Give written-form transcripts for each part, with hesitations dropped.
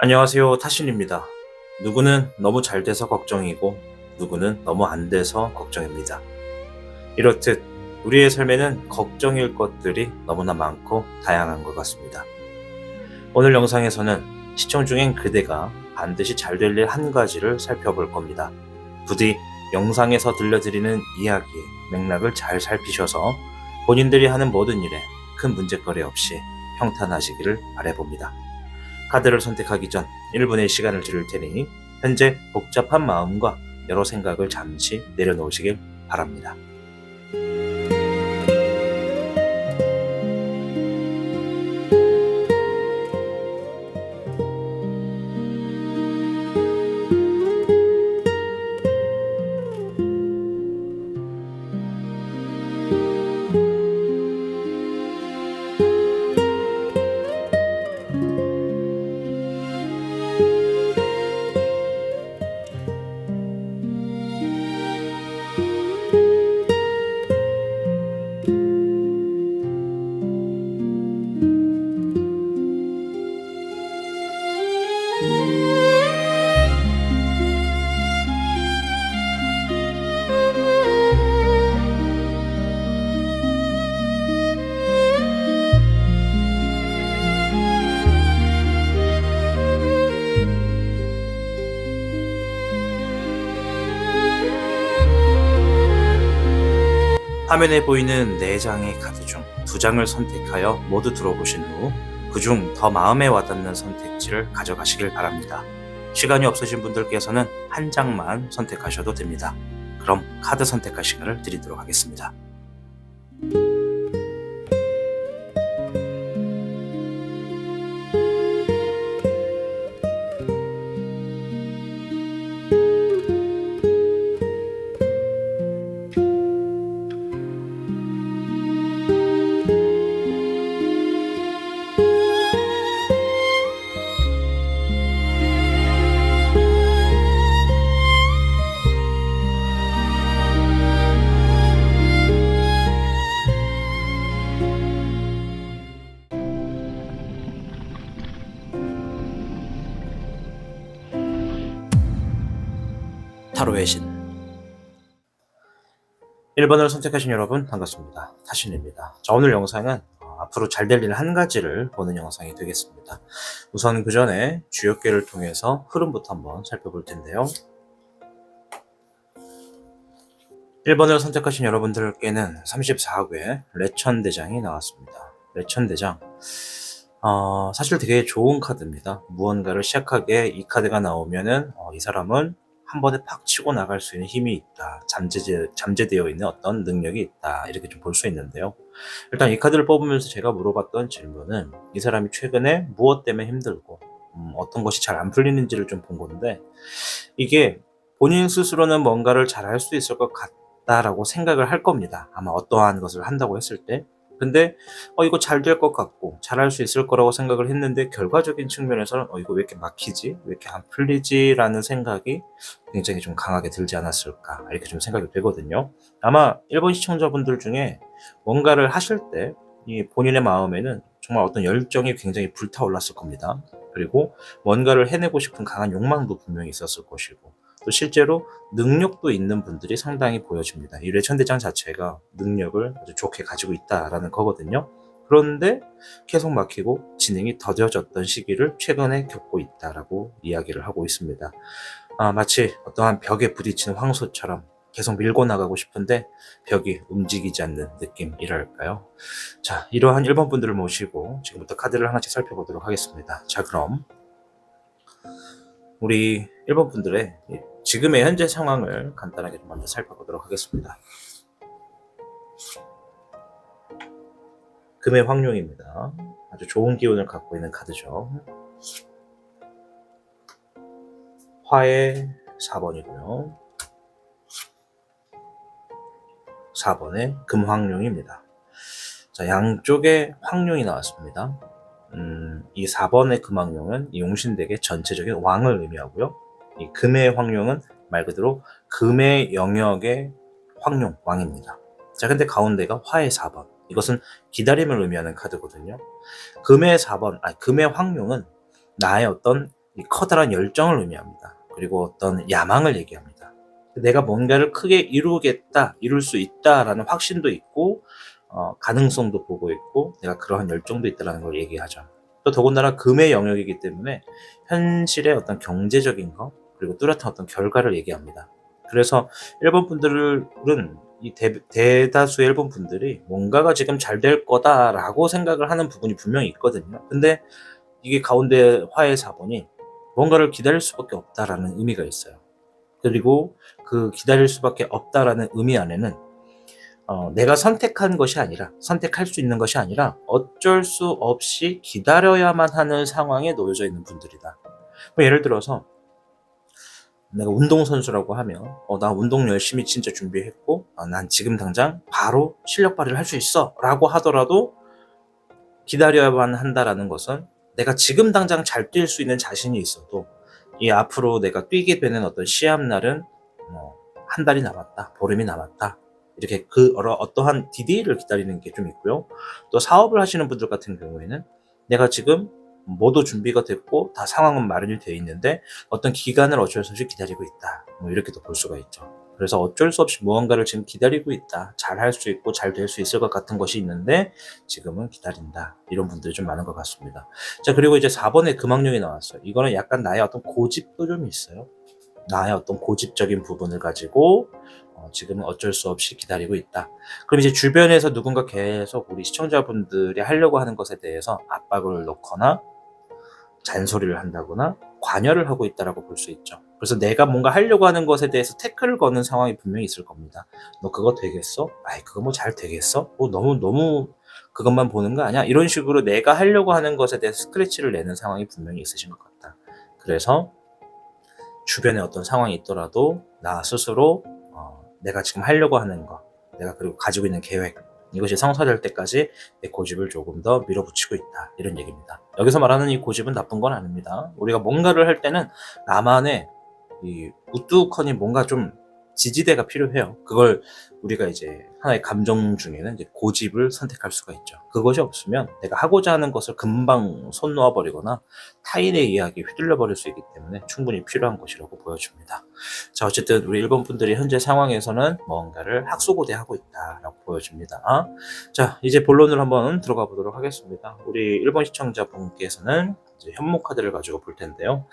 안녕하세요. 타신입니다. 누구는 너무 잘 돼서 걱정이고, 누구는 너무 안 돼서 걱정입니다. 이렇듯 우리의 삶에는 걱정일 것들이 너무나 많고 다양한 것 같습니다. 오늘 영상에서는 시청 중인 그대가 반드시 잘 될 일 한 가지를 살펴볼 겁니다. 부디 영상에서 들려드리는 이야기의 맥락을 잘 살피셔서 본인들이 하는 모든 일에 큰 문제거리 없이 평탄하시기를 바라봅니다. 카드를 선택하기 전 1분의 시간을 드릴 테니 현재 복잡한 마음과 여러 생각을 잠시 내려놓으시길 바랍니다. 화면에 보이는 4장의 카드 중 2장을 선택하여 모두 들어보신 후 그중 더 마음에 와닿는 선택지를 가져가시길 바랍니다. 시간이 없으신 분들께서는 한 장만 선택하셔도 됩니다. 그럼 카드 선택할 시간을 드리도록 하겠습니다. 타로의 신 1번을 선택하신 여러분 반갑습니다. 타신입니다. 자, 오늘 영상은 앞으로 잘 될 일 한 가지를 보는 영상이 되겠습니다. 우선 그 전에 주역계를 통해서 흐름부터 한번 살펴볼 텐데요. 1번을 선택하신 여러분들께는 34회 레천대장이 나왔습니다. 레천대장 사실 되게 좋은 카드입니다. 무언가를 시작하기에 이 카드가 나오면은 이 사람은 한 번에 팍 치고 나갈 수 있는 힘이 있다. 잠재되어 있는 어떤 능력이 있다. 이렇게 좀 볼 수 있는데요. 일단 이 카드를 뽑으면서 제가 물어봤던 질문은 이 사람이 최근에 무엇 때문에 힘들고 어떤 것이 잘 안 풀리는지를 좀 본 건데, 이게 본인 스스로는 뭔가를 잘 할 수 있을 것 같다라고 생각을 할 겁니다. 아마 어떠한 것을 한다고 했을 때. 근데 이거 잘 될 것 같고 잘할 수 있을 거라고 생각을 했는데, 결과적인 측면에서는 이거 왜 이렇게 막히지? 왜 이렇게 안 풀리지? 라는 생각이 굉장히 좀 강하게 들지 않았을까, 이렇게 좀 생각이 되거든요. 아마 일본 시청자분들 중에 뭔가를 하실 때 이 본인의 마음에는 정말 어떤 열정이 굉장히 불타올랐을 겁니다. 그리고 뭔가를 해내고 싶은 강한 욕망도 분명히 있었을 것이고, 또 실제로 능력도 있는 분들이 상당히 보여집니다. 이 레천대장 자체가 능력을 아주 좋게 가지고 있다라는 거거든요. 그런데 계속 막히고 진행이 더뎌졌던 시기를 최근에 겪고 있다라고 이야기를 하고 있습니다. 마치 어떠한 벽에 부딪히는 황소처럼 계속 밀고 나가고 싶은데 벽이 움직이지 않는 느낌이랄까요. 자, 이러한 1번 분들을 모시고 지금부터 카드를 하나씩 살펴보도록 하겠습니다. 자, 그럼 우리 1번 분들의 지금의 현재 상황을 간단하게 좀 먼저 살펴보도록 하겠습니다. 금의 황룡입니다. 아주 좋은 기운을 갖고 있는 카드죠. 화의 4번이고요. 4번의 금황룡입니다. 자, 양쪽에 황룡이 나왔습니다. 이 4번의 금황룡은 이 용신덱의 전체적인 왕을 의미하고요. 이 금의 황룡은 말 그대로 금의 영역의 황룡, 왕입니다. 자, 근데 가운데가 화의 4번. 이것은 기다림을 의미하는 카드거든요. 금의 4번, 금의 황룡은 나의 어떤 이 커다란 열정을 의미합니다. 그리고 어떤 야망을 얘기합니다. 내가 뭔가를 크게 이루겠다, 이룰 수 있다라는 확신도 있고 가능성도 보고 있고 내가 그러한 열정도 있다라는 걸 얘기하죠. 또 더군다나 금의 영역이기 때문에 현실의 어떤 경제적인 거 그리고 뚜렷한 어떤 결과를 얘기합니다. 그래서 일본 분들은 이 대다수의 일본 분들이 뭔가가 지금 잘 될 거다라고 생각을 하는 부분이 분명히 있거든요. 근데 이게 가운데 화의 4번이 뭔가를 기다릴 수밖에 없다라는 의미가 있어요. 그리고 그 기다릴 수밖에 없다라는 의미 안에는 내가 선택한 것이 아니라 선택할 수 있는 것이 아니라 어쩔 수 없이 기다려야만 하는 상황에 놓여져 있는 분들이다. 뭐 예를 들어서 내가 운동선수라고 하면 나 운동 열심히 진짜 준비했고 난 지금 당장 바로 실력 발휘를 할 수 있어 라고 하더라도 기다려야만 한다라는 것은 내가 지금 당장 잘 뛸 수 있는 자신이 있어도 이 앞으로 내가 뛰게 되는 어떤 시합날은 한 달이 남았다, 보름이 남았다. 이렇게 그 어떠한 디데이를 기다리는 게 좀 있고요. 또 사업을 하시는 분들 같은 경우에는 내가 지금 모두 준비가 됐고 다 상황은 마련이 되어 있는데 어떤 기간을 어쩔 수 없이 기다리고 있다. 뭐 이렇게도 볼 수가 있죠. 그래서 어쩔 수 없이 무언가를 지금 기다리고 있다. 잘 할 수 있고 잘 될 수 있을 것 같은 것이 있는데 지금은 기다린다. 이런 분들이 좀 많은 것 같습니다. 자, 그리고 이제 4번에 금왕룡이 나왔어요. 이거는 약간 나의 어떤 고집도 좀 있어요. 나의 어떤 고집적인 부분을 가지고 지금은 어쩔 수 없이 기다리고 있다. 그럼 이제 주변에서 누군가 계속 우리 시청자분들이 하려고 하는 것에 대해서 압박을 넣거나 잔소리를 한다거나 관여를 하고 있다라고 볼 수 있죠. 그래서 내가 뭔가 하려고 하는 것에 대해서 태클을 거는 상황이 분명히 있을 겁니다. 너 그거 되겠어? 아이 그거 뭐 잘 되겠어? 너무 그것만 보는 거 아니야? 이런 식으로 내가 하려고 하는 것에 대해서 스크래치를 내는 상황이 분명히 있으신 것 같다. 그래서 주변에 어떤 상황이 있더라도 나 스스로 내가 지금 하려고 하는 거, 내가 그리고 가지고 있는 계획, 이것이 성사될 때까지 내 고집을 조금 더 밀어붙이고 있다. 이런 얘기입니다. 여기서 말하는 이 고집은 나쁜 건 아닙니다. 우리가 뭔가를 할 때는 나만의 이 우뚝하니 뭔가 좀 지지대가 필요해요. 그걸 우리가 이제 하나의 감정 중에는 이제 고집을 선택할 수가 있죠. 그것이 없으면 내가 하고자 하는 것을 금방 손 놓아버리거나 타인의 이야기에 휘둘려 버릴 수 있기 때문에 충분히 필요한 것이라고 보여집니다. 자, 어쨌든 우리 일본 분들이 현재 상황에서는 뭔가를 학수고대하고 있다라고 보여집니다. 자, 이제 본론을 한번 들어가 보도록 하겠습니다. 우리 일본 시청자분께서는 이제 현목 카드를 가지고 볼 텐데요.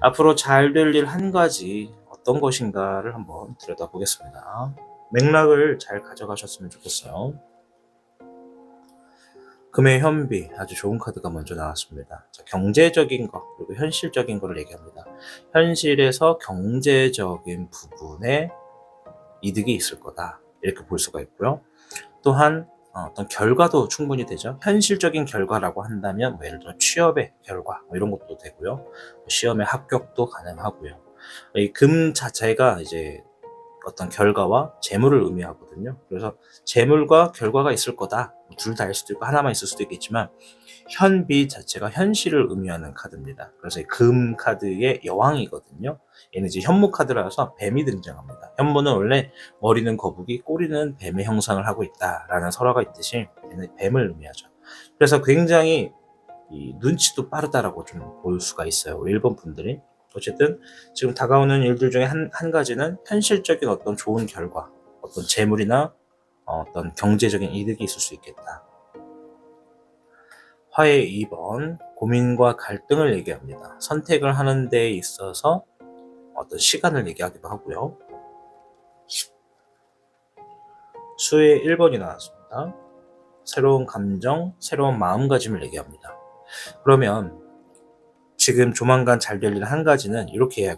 앞으로 잘 될 일 한 가지 어떤 것인가를 한번 들여다보겠습니다. 맥락을 잘 가져가셨으면 좋겠어요. 금의 현비, 아주 좋은 카드가 먼저 나왔습니다. 자, 경제적인 거 그리고 현실적인 거를 얘기합니다. 현실에서 경제적인 부분에 이득이 있을 거다 이렇게 볼 수가 있고요. 또한 어떤 결과도 충분히 되죠. 현실적인 결과라고 한다면 뭐 예를 들어 취업의 결과 뭐 이런 것도 되고요. 시험의 합격도 가능하고요. 이 금 자체가 이제 어떤 결과와 재물을 의미하거든요. 그래서 재물과 결과가 있을 거다. 둘 다일 수도 있고 하나만 있을 수도 있겠지만 현비 자체가 현실을 의미하는 카드입니다. 그래서 금 카드의 여왕이거든요. 얘는 이제 현무 카드라서 뱀이 등장합니다. 현무는 원래 머리는 거북이, 꼬리는 뱀의 형상을 하고 있다라는 설화가 있듯이 얘는 뱀을 의미하죠. 그래서 굉장히 이 눈치도 빠르다라고 좀 볼 수가 있어요. 우리 일본 분들이. 어쨌든 지금 다가오는 일들 중에 한 가지는 현실적인 어떤 좋은 결과, 어떤 재물이나 어떤 경제적인 이득이 있을 수 있겠다. 화의 2번, 고민과 갈등을 얘기합니다. 선택을 하는 데 있어서 어떤 시간을 얘기하기도 하고요. 수의 1번이 나왔습니다. 새로운 감정, 새로운 마음가짐을 얘기합니다. 그러면 지금 조만간 잘 될 일 한 가지는 이렇게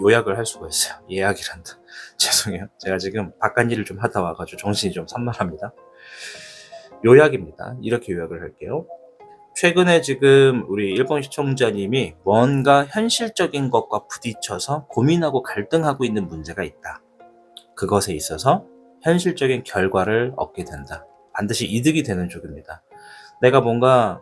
요약을 할 수가 있어요. 예약이란다. 죄송해요. 제가 지금 바깥 일을 좀 하다 와가지고 정신이 좀 산만합니다. 요약입니다. 이렇게 요약을 할게요. 최근에 지금 우리 일본 시청자님이 뭔가 현실적인 것과 부딪혀서 고민하고 갈등하고 있는 문제가 있다. 그것에 있어서 현실적인 결과를 얻게 된다. 반드시 이득이 되는 쪽입니다. 내가 뭔가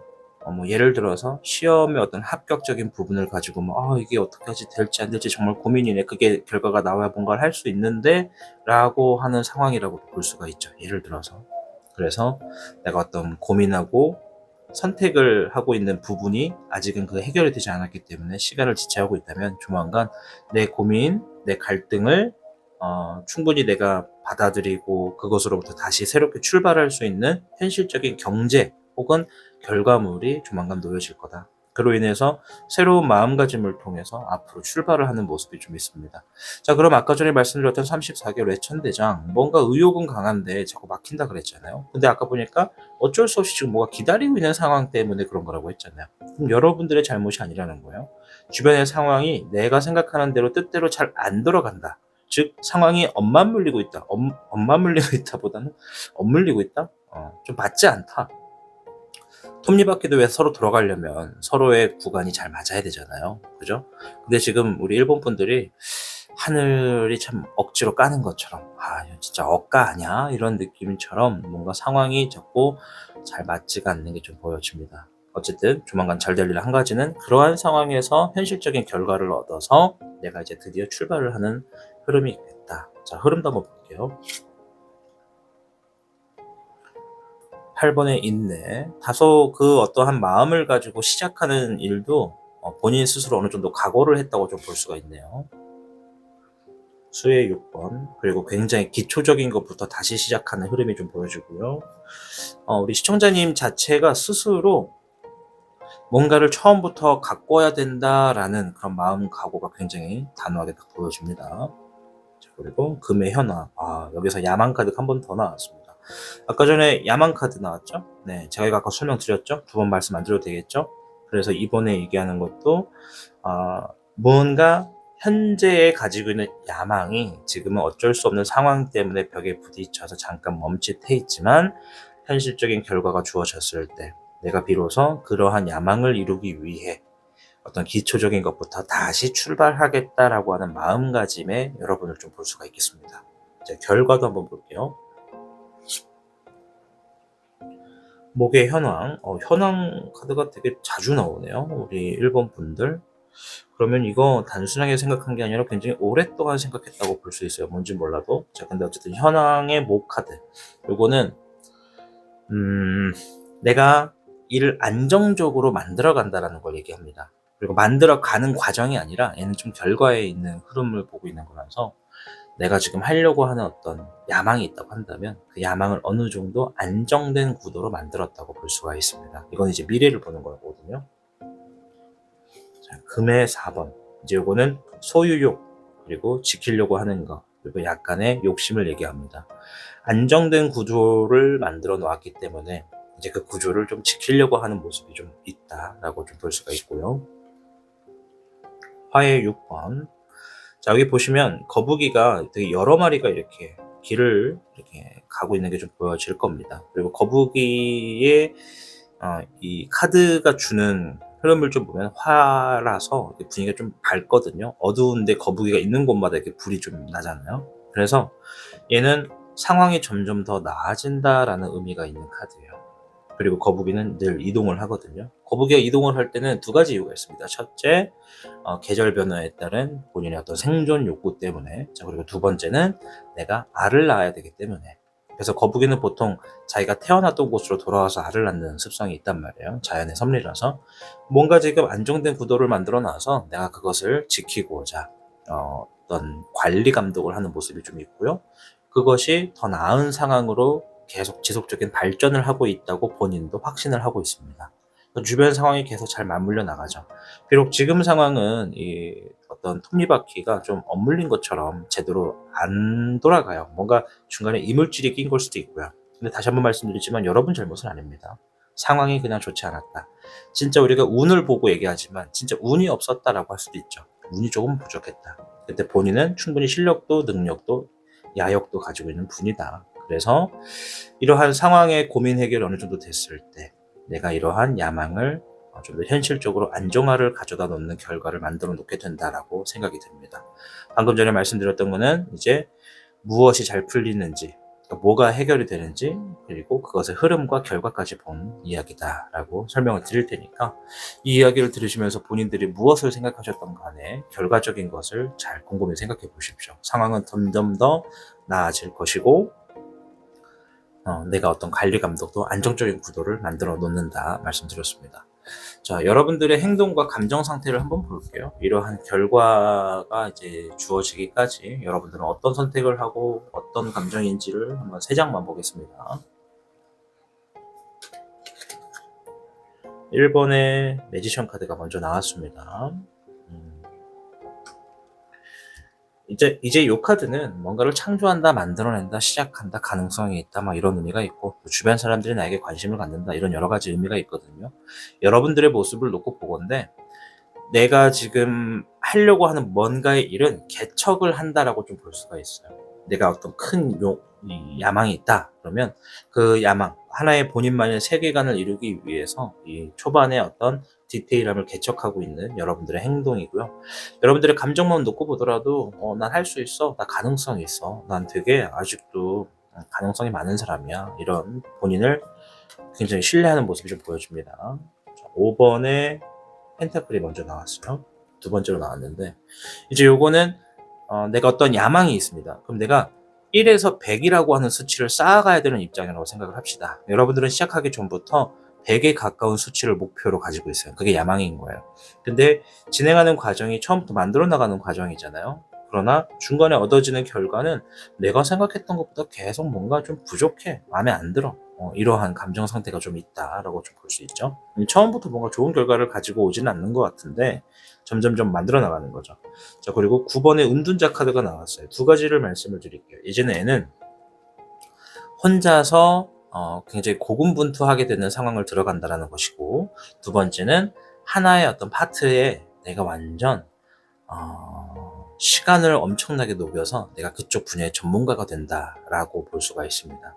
뭐 예를 들어서 시험의 어떤 합격적인 부분을 가지고 이게 어떻게 하지 될지 안 될지 정말 고민이네. 그게 결과가 나와야 뭔가를 할 수 있는데 라고 하는 상황이라고 볼 수가 있죠. 예를 들어서. 그래서 내가 어떤 고민하고 선택을 하고 있는 부분이 아직은 그 해결이 되지 않았기 때문에 시간을 지체하고 있다면 조만간 내 고민, 내 갈등을 충분히 내가 받아들이고 그것으로부터 다시 새롭게 출발할 수 있는 현실적인 경제 혹은 결과물이 조만간 놓여질 거다. 그로 인해서 새로운 마음가짐을 통해서 앞으로 출발을 하는 모습이 좀 있습니다. 자, 그럼 아까 전에 말씀드렸던 34개월 외천대장, 뭔가 의욕은 강한데 자꾸 막힌다 그랬잖아요. 근데 아까 보니까 어쩔 수 없이 지금 뭐가 기다리고 있는 상황 때문에 그런 거라고 했잖아요. 그럼 여러분들의 잘못이 아니라는 거예요. 주변의 상황이 내가 생각하는 대로 뜻대로 잘 안 돌아간다. 즉 상황이 엄만 물리고 있다. 엄만 물리고 있다보다는 엄물리고 있다. 좀 맞지 않다. 톱니바퀴도 왜 서로 돌아가려면 서로의 구간이 잘 맞아야 되잖아요. 그죠? 근데 지금 우리 일본 분들이 하늘이 참 억지로 까는 것처럼 이거 진짜 억까 아니야? 이런 느낌처럼 뭔가 상황이 자꾸 잘 맞지가 않는 게 좀 보여집니다. 어쨌든 조만간 잘 될 일 한 가지는 그러한 상황에서 현실적인 결과를 얻어서 내가 이제 드디어 출발을 하는 흐름이 있겠다. 자, 흐름도 한번 볼게요. 8번의 인내. 다소 그 어떠한 마음을 가지고 시작하는 일도 본인 스스로 어느 정도 각오를 했다고 좀 볼 수가 있네요. 수의 6번. 그리고 굉장히 기초적인 것부터 다시 시작하는 흐름이 좀 보여지고요. 우리 시청자님 자체가 스스로 뭔가를 처음부터 가꿔야 된다라는 그런 마음 각오가 굉장히 단호하게 딱 보여집니다. 자, 그리고 금의 현화. 여기서 야망 카드가 한 번 더 나왔습니다. 아까 전에 야망 카드 나왔죠? 네, 제가 아까 설명드렸죠? 두 번 말씀 안 드려도 되겠죠? 그래서 이번에 얘기하는 것도 무언가 현재에 가지고 있는 야망이 지금은 어쩔 수 없는 상황 때문에 벽에 부딪혀서 잠깐 멈칫해 있지만 현실적인 결과가 주어졌을 때 내가 비로소 그러한 야망을 이루기 위해 어떤 기초적인 것부터 다시 출발하겠다라고 하는 마음가짐에 여러분을 좀 볼 수가 있겠습니다. 자, 결과도 한번 볼게요. 목의 현황. 현황 카드가 되게 자주 나오네요. 우리 일본 분들. 그러면 이거 단순하게 생각한 게 아니라 굉장히 오랫동안 생각했다고 볼 수 있어요. 뭔지 몰라도. 자, 근데 어쨌든 현황의 목 카드. 요거는 내가 일을 안정적으로 만들어 간다라는 걸 얘기합니다. 그리고 만들어 가는 과정이 아니라 얘는 좀 결과에 있는 흐름을 보고 있는 거라서 내가 지금 하려고 하는 어떤 야망이 있다고 한다면 그 야망을 어느 정도 안정된 구도로 만들었다고 볼 수가 있습니다. 이건 이제 미래를 보는 거거든요. 자, 금의 4번. 이제 요거는 소유욕, 그리고 지키려고 하는 거, 그리고 약간의 욕심을 얘기합니다. 안정된 구조를 만들어 놓았기 때문에 이제 그 구조를 좀 지키려고 하는 모습이 좀 있다라고 좀 볼 수가 있고요. 화의 6번. 자, 여기 보시면 거북이가 되게 여러 마리가 이렇게 길을 이렇게 가고 있는 게 좀 보여질 겁니다. 그리고 거북이의 이 카드가 주는 흐름을 좀 보면 화라서 분위기가 좀 밝거든요. 어두운데 거북이가 있는 곳마다 이렇게 불이 좀 나잖아요. 그래서 얘는 상황이 점점 더 나아진다라는 의미가 있는 카드예요. 그리고 거북이는 늘 이동을 하거든요. 거북이가 이동을 할 때는 두 가지 이유가 있습니다. 첫째, 계절 변화에 따른 본인의 어떤 생존 욕구 때문에. 자, 그리고 두 번째는 내가 알을 낳아야 되기 때문에. 그래서 거북이는 보통 자기가 태어났던 곳으로 돌아와서 알을 낳는 습성이 있단 말이에요. 자연의 섭리라서. 뭔가 지금 안정된 구도를 만들어 놔서 내가 그것을 지키고자 어떤 관리 감독을 하는 모습이 좀 있고요. 그것이 더 나은 상황으로 계속 지속적인 발전을 하고 있다고 본인도 확신을 하고 있습니다. 주변 상황이 계속 잘 맞물려 나가죠. 비록 지금 상황은 이 어떤 톱니바퀴가 좀 엇물린 것처럼 제대로 안 돌아가요. 뭔가 중간에 이물질이 낀 걸 수도 있고요. 근데 다시 한번 말씀드리지만 여러분 잘못은 아닙니다. 상황이 그냥 좋지 않았다. 진짜 우리가 운을 보고 얘기하지만 진짜 운이 없었다라고 할 수도 있죠. 운이 조금 부족했다. 그때 본인은 충분히 실력도 능력도 야욕도 가지고 있는 분이다. 그래서 이러한 상황의 고민 해결이 어느 정도 됐을 때 내가 이러한 야망을 좀 더 현실적으로 안정화를 가져다 놓는 결과를 만들어 놓게 된다라고 생각이 됩니다. 방금 전에 말씀드렸던 거는 이제 무엇이 잘 풀리는지, 그러니까 뭐가 해결이 되는지, 그리고 그것의 흐름과 결과까지 본 이야기다라고 설명을 드릴 테니까 이 이야기를 들으시면서 본인들이 무엇을 생각하셨던 간에 결과적인 것을 잘 곰곰이 생각해 보십시오. 상황은 점점 더 나아질 것이고 내가 어떤 관리 감독도 안정적인 구도를 만들어 놓는다 말씀드렸습니다. 자, 여러분들의 행동과 감정 상태를 한번 볼게요. 이러한 결과가 이제 주어지기까지 여러분들은 어떤 선택을 하고 어떤 감정인지를 한번 3장만 보겠습니다. 1번의 매지션 카드가 먼저 나왔습니다. 이제 이 카드는 뭔가를 창조한다, 만들어낸다, 시작한다, 가능성이 있다, 막 이런 의미가 있고, 또 주변 사람들이 나에게 관심을 갖는다, 이런 여러 가지 의미가 있거든요. 여러분들의 모습을 놓고 보건대, 내가 지금 하려고 하는 뭔가의 일은 개척을 한다라고 좀 볼 수가 있어요. 내가 어떤 큰 야망이 있다 그러면 그 야망, 하나의 본인만의 세계관을 이루기 위해서 이 초반에 어떤 디테일함을 개척하고 있는 여러분들의 행동이고요. 여러분들의 감정만 놓고 보더라도 난 할 수 있어, 나 가능성이 있어, 난 되게 아직도 가능성이 많은 사람이야, 이런 본인을 굉장히 신뢰하는 모습이 좀 보여집니다. 자, 5번에 펜타클이 먼저 나왔어요. 두 번째로 나왔는데, 이제 요거는 내가 어떤 야망이 있습니다. 그럼 내가 1에서 100이라고 하는 수치를 쌓아가야 되는 입장이라고 생각을 합시다. 여러분들은 시작하기 전부터 100에 가까운 수치를 목표로 가지고 있어요. 그게 야망인 거예요. 근데 진행하는 과정이 처음부터 만들어 나가는 과정이잖아요. 그러나 중간에 얻어지는 결과는 내가 생각했던 것보다 계속 뭔가 좀 부족해, 마음에 안 들어, 이러한 감정 상태가 좀 있다라고 좀 볼 수 있죠. 처음부터 뭔가 좋은 결과를 가지고 오지는 않는 것 같은데 점점점 만들어 나가는 거죠. 자, 그리고 9번에 은둔자 카드가 나왔어요. 두 가지를 말씀을 드릴게요. 이제는 혼자서 굉장히 고군분투하게 되는 상황을 들어간다라는 것이고, 두 번째는 하나의 어떤 파트에 내가 완전 시간을 엄청나게 녹여서 내가 그쪽 분야의 전문가가 된다라고 볼 수가 있습니다.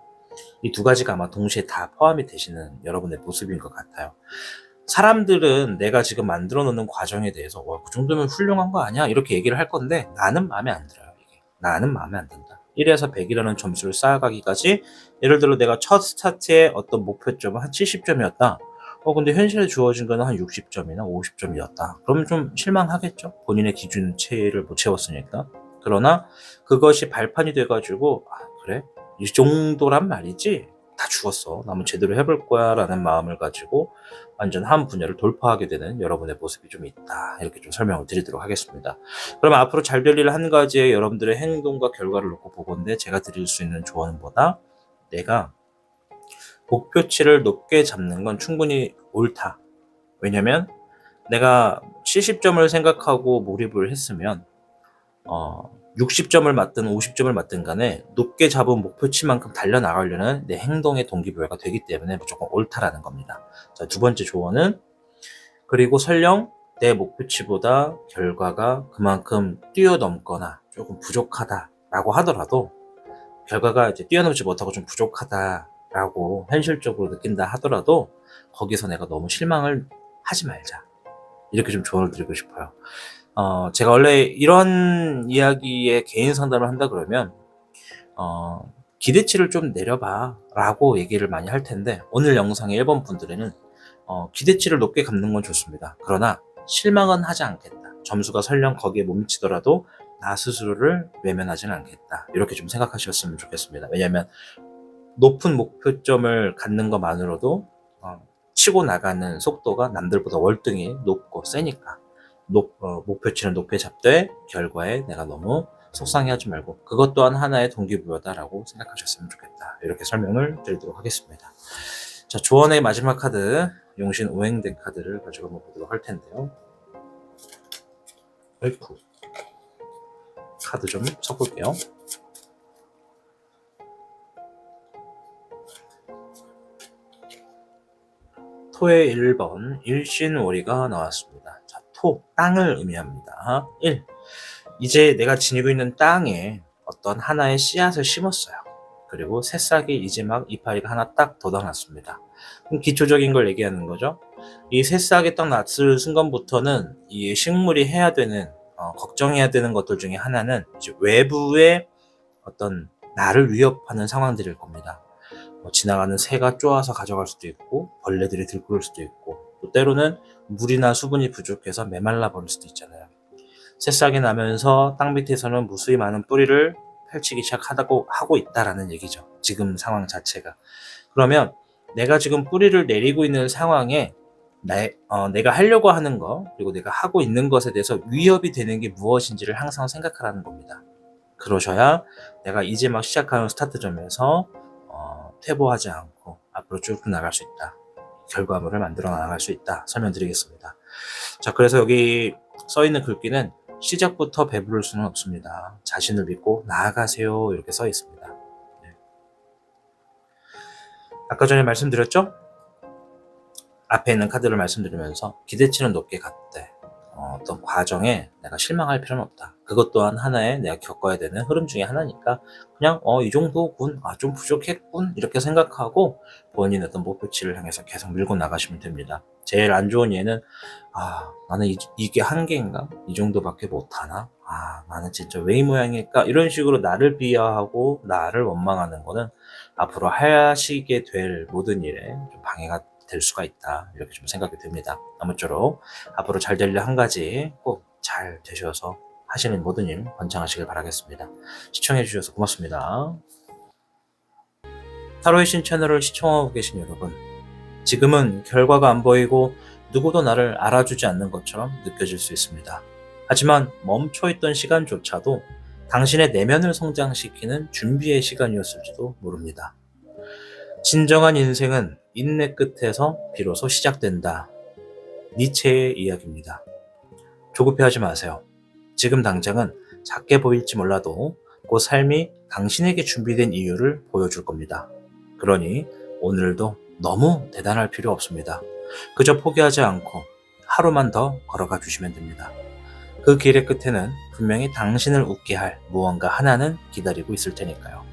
이 두 가지가 아마 동시에 다 포함이 되시는 여러분의 모습인 것 같아요. 사람들은 내가 지금 만들어 놓는 과정에 대해서 그 정도면 훌륭한 거 아니야? 이렇게 얘기를 할 건데 나는 마음에 안 들어요. 이게. 나는 마음에 안 든다. 1에서 100이라는 점수를 쌓아가기까지, 예를 들어 내가 첫 스타트의 어떤 목표점은 한 70점이었다. 근데 현실에 주어진 거는 한 60점이나 50점이었다. 그러면 좀 실망하겠죠? 본인의 기준치를 못 채웠으니까. 그러나 그것이 발판이 돼가지고, 그래? 이 정도란 말이지? 다 죽었어. 나는 제대로 해볼 거야 라는 마음을 가지고 완전 한 분야를 돌파하게 되는 여러분의 모습이 좀 있다, 이렇게 좀 설명을 드리도록 하겠습니다. 그럼 앞으로 잘 될 일 한 가지의 여러분들의 행동과 결과를 놓고 보건데, 제가 드릴 수 있는 조언은 뭐다? 내가 목표치를 높게 잡는 건 충분히 옳다. 왜냐면 내가 70점을 생각하고 몰입을 했으면 60점을 맞든 50점을 맞든 간에 높게 잡은 목표치만큼 달려나가려는 내 행동의 동기부여가 되기 때문에 무조건 옳다라는 겁니다. 자, 두 번째 조언은, 그리고 설령 내 목표치보다 결과가 그만큼 뛰어넘거나 조금 부족하다라고 하더라도, 결과가 이제 뛰어넘지 못하고 좀 부족하다라고 현실적으로 느낀다 하더라도 거기서 내가 너무 실망을 하지 말자, 이렇게 좀 조언을 드리고 싶어요. 제가 원래 이런 이야기에 개인 상담을 한다 그러면 기대치를 좀 내려봐 라고 얘기를 많이 할 텐데, 오늘 영상의 1번 분들에는 기대치를 높게 갖는 건 좋습니다. 그러나 실망은 하지 않겠다. 점수가 설령 거기에 못 미치더라도 나 스스로를 외면하지는 않겠다. 이렇게 좀 생각하셨으면 좋겠습니다. 왜냐하면 높은 목표점을 갖는 것만으로도 치고 나가는 속도가 남들보다 월등히 높고 세니까, 목표치는 높게 잡되 결과에 내가 너무 속상해하지 말고 그것 또한 하나의 동기부여다라고 생각하셨으면 좋겠다, 이렇게 설명을 드리도록 하겠습니다. 자, 조언의 마지막 카드, 용신 오행대 카드를 가지고 한번 보도록 할 텐데요. 어이쿠, 카드 좀 섞을게요. 토의 1번 일신오리가 나왔습니다. 자, 토, 땅을 의미합니다. 1. 이제 내가 지니고 있는 땅에 어떤 하나의 씨앗을 심었어요. 그리고 새싹이 이제 막 이파리가 하나 딱 돋아났습니다. 그럼 기초적인 걸 얘기하는 거죠. 이 새싹이 딱 났을 순간부터는 이 식물이 해야 되는, 걱정해야 되는 것들 중에 하나는 이제 외부의 어떤 나를 위협하는 상황들일 겁니다. 지나가는 새가 쪼아서 가져갈 수도 있고, 벌레들이 들끓을 수도 있고, 또 때로는 물이나 수분이 부족해서 메말라 버릴 수도 있잖아요. 새싹이 나면서 땅 밑에서는 무수히 많은 뿌리를 펼치기 시작하고 하고 있다라는 얘기죠. 지금 상황 자체가. 그러면 내가 지금 뿌리를 내리고 있는 상황에 내가 하려고 하는 거 그리고 내가 하고 있는 것에 대해서 위협이 되는 게 무엇인지를 항상 생각하라는 겁니다. 그러셔야 내가 이제 막 시작하는 스타트점에서 퇴보하지 않고 앞으로 쭉 나갈 수 있다. 결과물을 만들어 나갈 수 있다. 설명드리겠습니다. 자, 그래서 여기 써있는 글귀는 시작부터 배부를 수는 없습니다. 자신을 믿고 나아가세요. 이렇게 써 있습니다. 네. 아까 전에 말씀드렸죠? 앞에 있는 카드를 말씀드리면서 기대치는 높게 갔대. 어떤 과정에 내가 실망할 필요는 없다. 그것 또한 하나의 내가 겪어야 되는 흐름 중에 하나니까 그냥 이 정도군, 좀 부족했군 이렇게 생각하고 본인의 어떤 목표치를 향해서 계속 밀고 나가시면 됩니다. 제일 안 좋은 예는 나는 이게 한계인가? 이 정도밖에 못하나? 나는 진짜 왜 이 모양일까? 이런 식으로 나를 비하하고 나를 원망하는 거는 앞으로 하시게 될 모든 일에 좀 방해가 될 수가 있다. 이렇게 좀 생각이 듭니다. 아무쪼록 앞으로 잘 되려 한 가지 꼭 잘 되셔서 하시는 모든 일 번창하시길 바라겠습니다. 시청해 주셔서 고맙습니다. 타로의 신 채널을 시청하고 계신 여러분, 지금은 결과가 안 보이고 누구도 나를 알아주지 않는 것처럼 느껴질 수 있습니다. 하지만 멈춰있던 시간조차도 당신의 내면을 성장시키는 준비의 시간이었을지도 모릅니다. 진정한 인생은 인내 끝에서 비로소 시작된다. 니체의 이야기입니다. 조급해하지 마세요. 지금 당장은 작게 보일지 몰라도 그 삶이 당신에게 준비된 이유를 보여줄 겁니다. 그러니 오늘도 너무 대단할 필요 없습니다. 그저 포기하지 않고 하루만 더 걸어가 주시면 됩니다. 그 길의 끝에는 분명히 당신을 웃게 할 무언가 하나는 기다리고 있을 테니까요.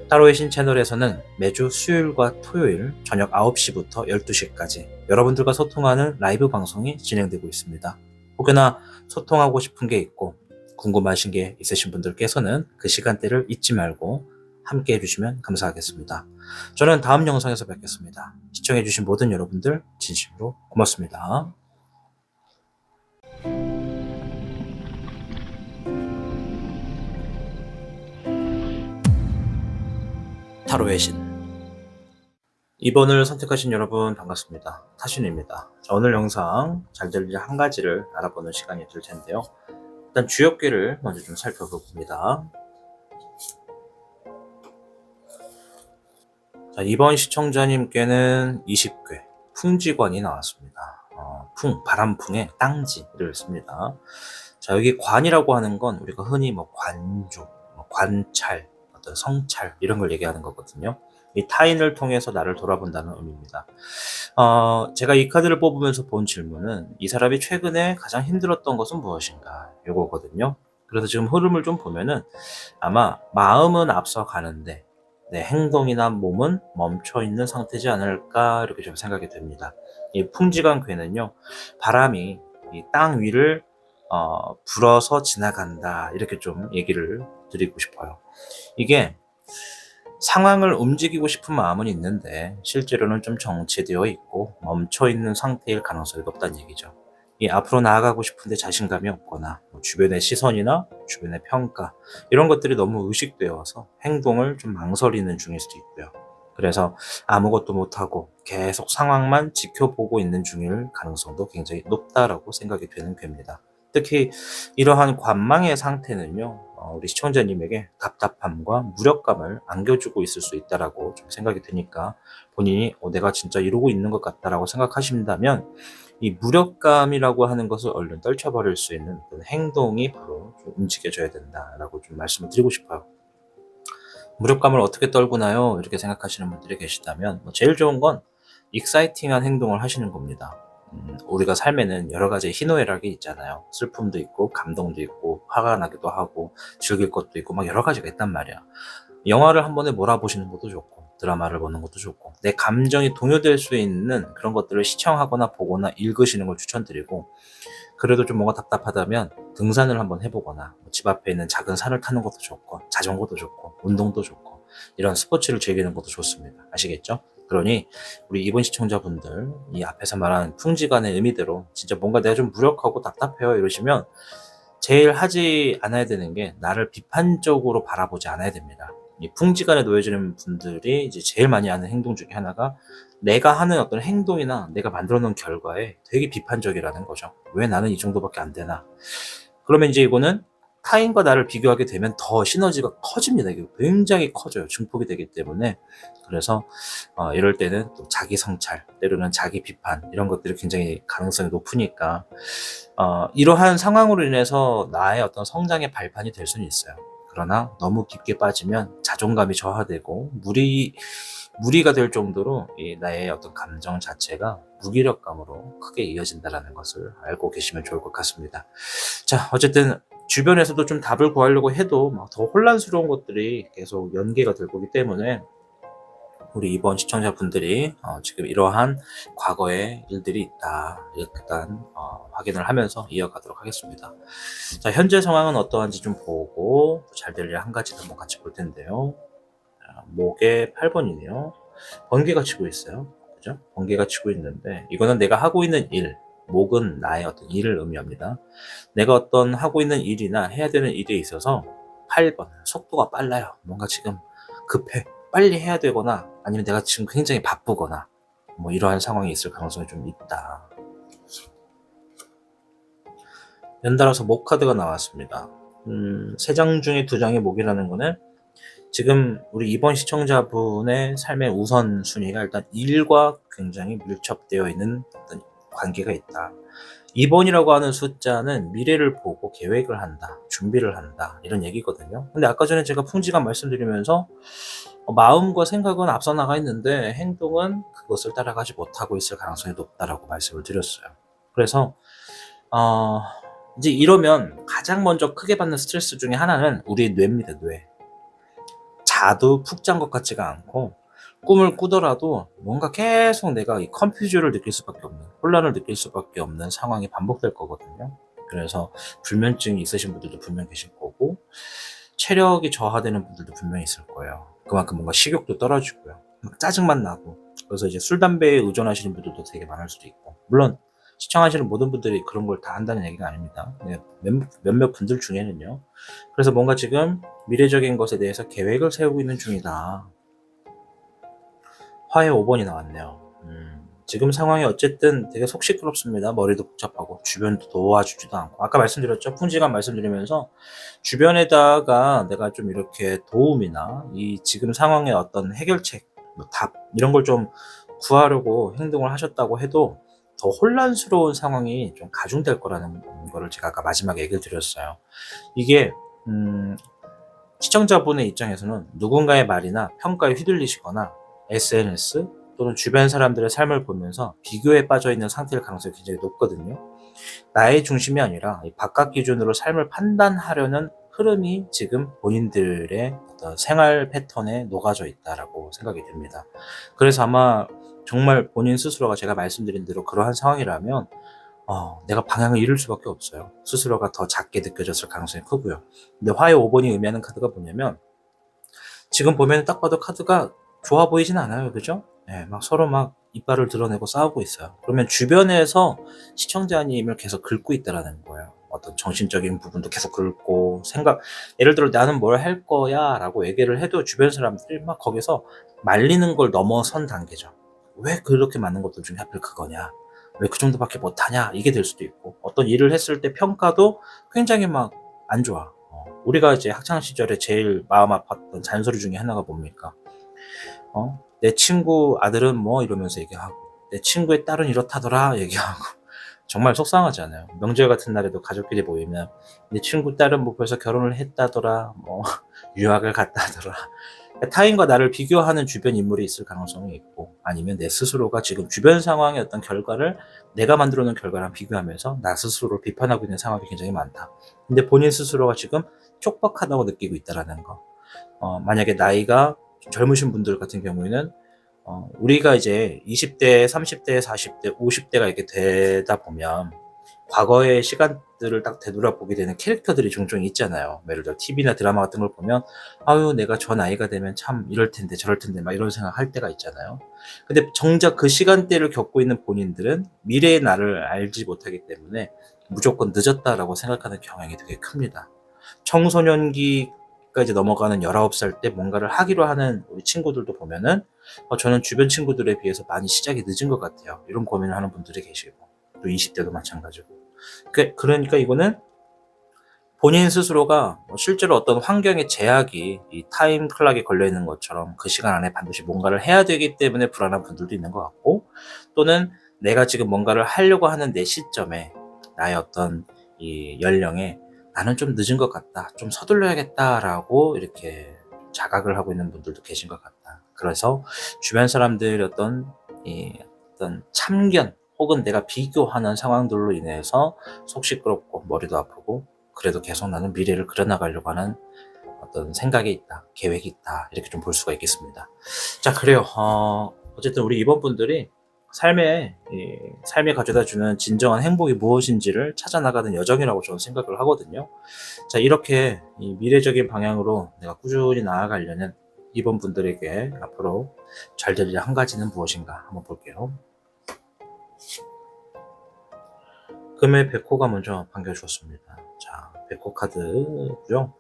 타로의 신 채널에서는 매주 수요일과 토요일 저녁 9시부터 12시까지 여러분들과 소통하는 라이브 방송이 진행되고 있습니다. 혹여나 소통하고 싶은 게 있고 궁금하신 게 있으신 분들께서는 그 시간대를 잊지 말고 함께 해주시면 감사하겠습니다. 저는 다음 영상에서 뵙겠습니다. 시청해주신 모든 여러분들 진심으로 고맙습니다. 타로의 신 2번을 선택하신 여러분 반갑습니다. 타신입니다. 오늘 영상 잘 될 일 한 가지를 알아보는 시간이 될 텐데요. 일단 주역괴를 먼저 좀 살펴봅니다. 자, 이번 시청자님께는 20괴 풍지관이 나왔습니다. 바람풍의 땅지를 씁니다. 자, 여기 관이라고 하는 건 우리가 흔히 관조, 관찰, 어떤 성찰 이런 걸 얘기하는 거거든요. 이 타인을 통해서 나를 돌아본다는 의미입니다. 제가 이 카드를 뽑으면서 본 질문은 이 사람이 최근에 가장 힘들었던 것은 무엇인가 이거거든요. 그래서 지금 흐름을 좀 보면은 아마 마음은 앞서가는데 내 행동이나 몸은 멈춰있는 상태지 않을까 이렇게 좀 생각이 됩니다. 이 풍지관 괴는요, 바람이 이 땅 위를 불어서 지나간다 이렇게 좀 얘기를 드리고 싶어요. 이게 상황을 움직이고 싶은 마음은 있는데 실제로는 좀 정체되어 있고 멈춰있는 상태일 가능성이 높다는 얘기죠. 이 앞으로 나아가고 싶은데 자신감이 없거나 주변의 시선이나 주변의 평가 이런 것들이 너무 의식되어서 행동을 좀 망설이는 중일 수도 있고요. 그래서 아무것도 못하고 계속 상황만 지켜보고 있는 중일 가능성도 굉장히 높다라고 생각이 되는 괴입니다. 특히 이러한 관망의 상태는요, 우리 시청자님에게 답답함과 무력감을 안겨주고 있을 수 있다라고 좀 생각이 드니까 본인이 내가 진짜 이러고 있는 것 같다라고 생각하신다면 이 무력감이라고 하는 것을 얼른 떨쳐버릴 수 있는 그런 행동이 바로 좀 움직여져야 된다라고 좀 말씀을 드리고 싶어요. 무력감을 어떻게 떨구나요? 이렇게 생각하시는 분들이 계시다면 제일 좋은 건 익사이팅한 행동을 하시는 겁니다. 우리가 삶에는 여러 가지 희노애락이 있잖아요. 슬픔도 있고 감동도 있고 화가 나기도 하고 즐길 것도 있고 막 여러 가지가 있단 말이야. 영화를 한 번에 몰아보시는 것도 좋고 드라마를 보는 것도 좋고 내 감정이 동요될 수 있는 그런 것들을 시청하거나 보거나 읽으시는 걸 추천드리고, 그래도 좀 뭔가 답답하다면 등산을 한번 해보거나 집 앞에 있는 작은 산을 타는 것도 좋고 자전거도 좋고 운동도 좋고 이런 스포츠를 즐기는 것도 좋습니다. 아시겠죠? 그러니 우리 이번 시청자분들 이 앞에서 말한 풍지관의 의미대로 진짜 뭔가 내가 좀 무력하고 답답해요 이러시면 제일 하지 않아야 되는 게 나를 비판적으로 바라보지 않아야 됩니다. 이 풍지간에 놓여지는 분들이 이제 제일 많이 하는 행동 중에 하나가 내가 하는 어떤 행동이나 내가 만들어 놓은 결과에 되게 비판적이라는 거죠. '왜 나는 이 정도밖에 안 되나?' 그러면 이제 이거는 타인과 나를 비교하게 되면 더 시너지가 커집니다. 이게 굉장히 커져요. 증폭이 되기 때문에. 그래서 이럴 때는 또 자기 성찰, 때로는 자기 비판 이런 것들이 굉장히 가능성이 높으니까 이러한 상황으로 인해서 나의 어떤 성장의 발판이 될 수는 있어요. 그러나 너무 깊게 빠지면 자존감이 저하되고 무리가 될 정도로 이 나의 어떤 감정 자체가 무기력감으로 크게 이어진다라는 것을 알고 계시면 좋을 것 같습니다. 자, 어쨌든 주변에서도 좀 답을 구하려고 해도 막 더 혼란스러운 것들이 계속 연계가 될 거기 때문에 우리 이번 시청자분들이 지금 이러한 과거의 일들이 있다. 일단 확인을 하면서 이어가도록 하겠습니다. 자, 현재 상황은 어떠한지 좀 보고 잘 될 일 한 가지 한번 같이 볼 텐데요. 목에 8번이네요. 번개가 치고 있어요. 그죠? 번개가 치고 있는데 이거는 내가 하고 있는 일, 목은 나의 어떤 일을 의미합니다. 내가 어떤 하고 있는 일이나 해야 되는 일에 있어서 8번 속도가 빨라요. 뭔가 지금 급해. 빨리 해야 되거나 아니면 내가 지금 굉장히 바쁘거나 뭐 이러한 상황이 있을 가능성이 좀 있다. 연달아서 목 카드가 나왔습니다. 3장 중에 2장이 목이라는 거는 지금 우리 이번 시청자분의 삶의 우선순위가 일단 일과 굉장히 밀접되어 있는 어떤 관계가 있다. 2번이라고 하는 숫자는 미래를 보고 계획을 한다, 준비를 한다 이런 얘기거든요. 근데 아까 전에 제가 풍지간 말씀드리면서 마음과 생각은 앞서 나가 있는데 행동은 그것을 따라가지 못하고 있을 가능성이 높다라고 말씀을 드렸어요. 그래서 이제 이러면 가장 먼저 크게 받는 스트레스 중에 하나는 우리 뇌입니다. 뇌. 자도 푹 잔 것 같지가 않고 꿈을 꾸더라도 뭔가 계속 내가 이 컨퓨즈를 느낄 수밖에 없는, 혼란을 느낄 수밖에 없는 상황이 반복될 거거든요. 그래서 불면증이 있으신 분들도 분명 계실 거고 체력이 저하되는 분들도 분명히 있을 거예요. 그만큼 뭔가 식욕도 떨어지고요. 막 짜증만 나고. 그래서 이제 술, 담배에 의존하시는 분들도 되게 많을 수도 있고. 물론 시청하시는 모든 분들이 그런 걸 다 한다는 얘기가 아닙니다. 몇몇 분들 중에는요. 그래서 뭔가 지금 미래적인 것에 대해서 계획을 세우고 있는 중이다. 화해 5번이 나왔네요. 지금 상황이 어쨌든 되게 속 시끄럽습니다. 머리도 복잡하고 주변도 도와주지도 않고 아까 말씀드렸죠. 풍지간 말씀드리면서 주변에다가 내가 좀 이렇게 도움이나 이 지금 상황의 어떤 해결책, 뭐 답 이런 걸 좀 구하려고 행동을 하셨다고 해도 더 혼란스러운 상황이 좀 가중될 거라는 거를 제가 아까 마지막에 얘기를 드렸어요. 이게 시청자분의 입장에서는 누군가의 말이나 평가에 휘둘리시거나 SNS 또는 주변 사람들의 삶을 보면서 비교에 빠져 있는 상태일 가능성이 굉장히 높거든요. 나의 중심이 아니라 바깥 기준으로 삶을 판단하려는 흐름이 지금 본인들의 어떤 생활 패턴에 녹아져 있다라고 생각이 듭니다. 그래서 아마 정말 본인 스스로가 제가 말씀드린 대로 그러한 상황이라면 내가 방향을 잃을 수밖에 없어요. 스스로가 더 작게 느껴졌을 가능성이 크고요. 근데 화의 5번이 의미하는 카드가 뭐냐면 지금 보면 딱 봐도 카드가 좋아 보이진 않아요. 그죠? 네, 막 서로 막 이빨을 드러내고 싸우고 있어요. 그러면 주변에서 시청자님을 계속 긁고 있다라는 거예요. 어떤 정신적인 부분도 계속 긁고 예를 들어 나는 뭘 할 거야 라고 얘기를 해도 주변 사람들이 막 거기서 말리는 걸 넘어선 단계죠. 왜 그렇게 많은 것들 중에 하필 그거냐? 왜 그 정도밖에 못하냐? 이게 될 수도 있고 어떤 일을 했을 때 평가도 굉장히 막 안 좋아. 우리가 이제 학창 시절에 제일 마음 아팠던 잔소리 중에 하나가 뭡니까? 내 친구 아들은 뭐 이러면서 얘기하고 내 친구의 딸은 이렇다더라 얘기하고 정말 속상하잖아요. 명절 같은 날에도 가족끼리 모이면 내 친구 딸은 뭐 벌써 결혼을 했다더라 뭐 유학을 갔다더라 타인과 나를 비교하는 주변 인물이 있을 가능성이 있고 아니면 내 스스로가 지금 주변 상황의 어떤 결과를 내가 만들어 놓은 결과랑 비교하면서 나 스스로를 비판하고 있는 상황이 굉장히 많다. 근데 본인 스스로가 지금 촉박하다고 느끼고 있다라는 거. 만약에 나이가 좀 젊으신 분들 같은 경우에는 우리가 이제 20대, 30대, 40대, 50대가 이렇게 되다 보면 과거의 시간들을 딱 되돌아보게 되는 캐릭터들이 종종 있잖아요. 예를 들어 TV나 드라마 같은 걸 보면 아유 내가 저 나이가 되면 참 이럴 텐데 저럴 텐데 막 이런 생각할 때가 있잖아요. 근데 정작 그 시간대를 겪고 있는 본인들은 미래의 나를 알지 못하기 때문에 무조건 늦었다라고 생각하는 경향이 되게 큽니다. 청소년기가 이제 넘어가는 19살 때 뭔가를 하기로 하는 우리 친구들도 보면은 저는 주변 친구들에 비해서 많이 시작이 늦은 것 같아요. 이런 고민을 하는 분들이 계시고 또 20대도 마찬가지고. 그러니까 이거는 본인 스스로가 실제로 어떤 환경의 제약이 이 타임 클락에 걸려 있는 것처럼 그 시간 안에 반드시 뭔가를 해야 되기 때문에 불안한 분들도 있는 것 같고, 또는 내가 지금 뭔가를 하려고 하는 내 시점에 나의 어떤 이 연령에 나는 좀 늦은 것 같다, 좀 서둘러야겠다라고 이렇게 자각을 하고 있는 분들도 계신 것 같다. 그래서 주변 사람들의 어떤 참견 혹은 내가 비교하는 상황들로 인해서 속 시끄럽고 머리도 아프고, 그래도 계속 나는 미래를 그려나가려고 하는 어떤 생각이 있다, 계획이 있다, 이렇게 좀 볼 수가 있겠습니다. 자, 그래요. 어쨌든 우리 이번 분들이 삶에 가져다주는 진정한 행복이 무엇인지를 찾아나가는 여정이라고 저는 생각을 하거든요. 자, 이렇게 이 미래적인 방향으로 내가 꾸준히 나아가려는 이번 분들에게 앞으로 잘 될 일 한 가지는 무엇인가 한번 볼게요. 금의 백호가 먼저 반겨주었습니다. 자, 백호 카드고요.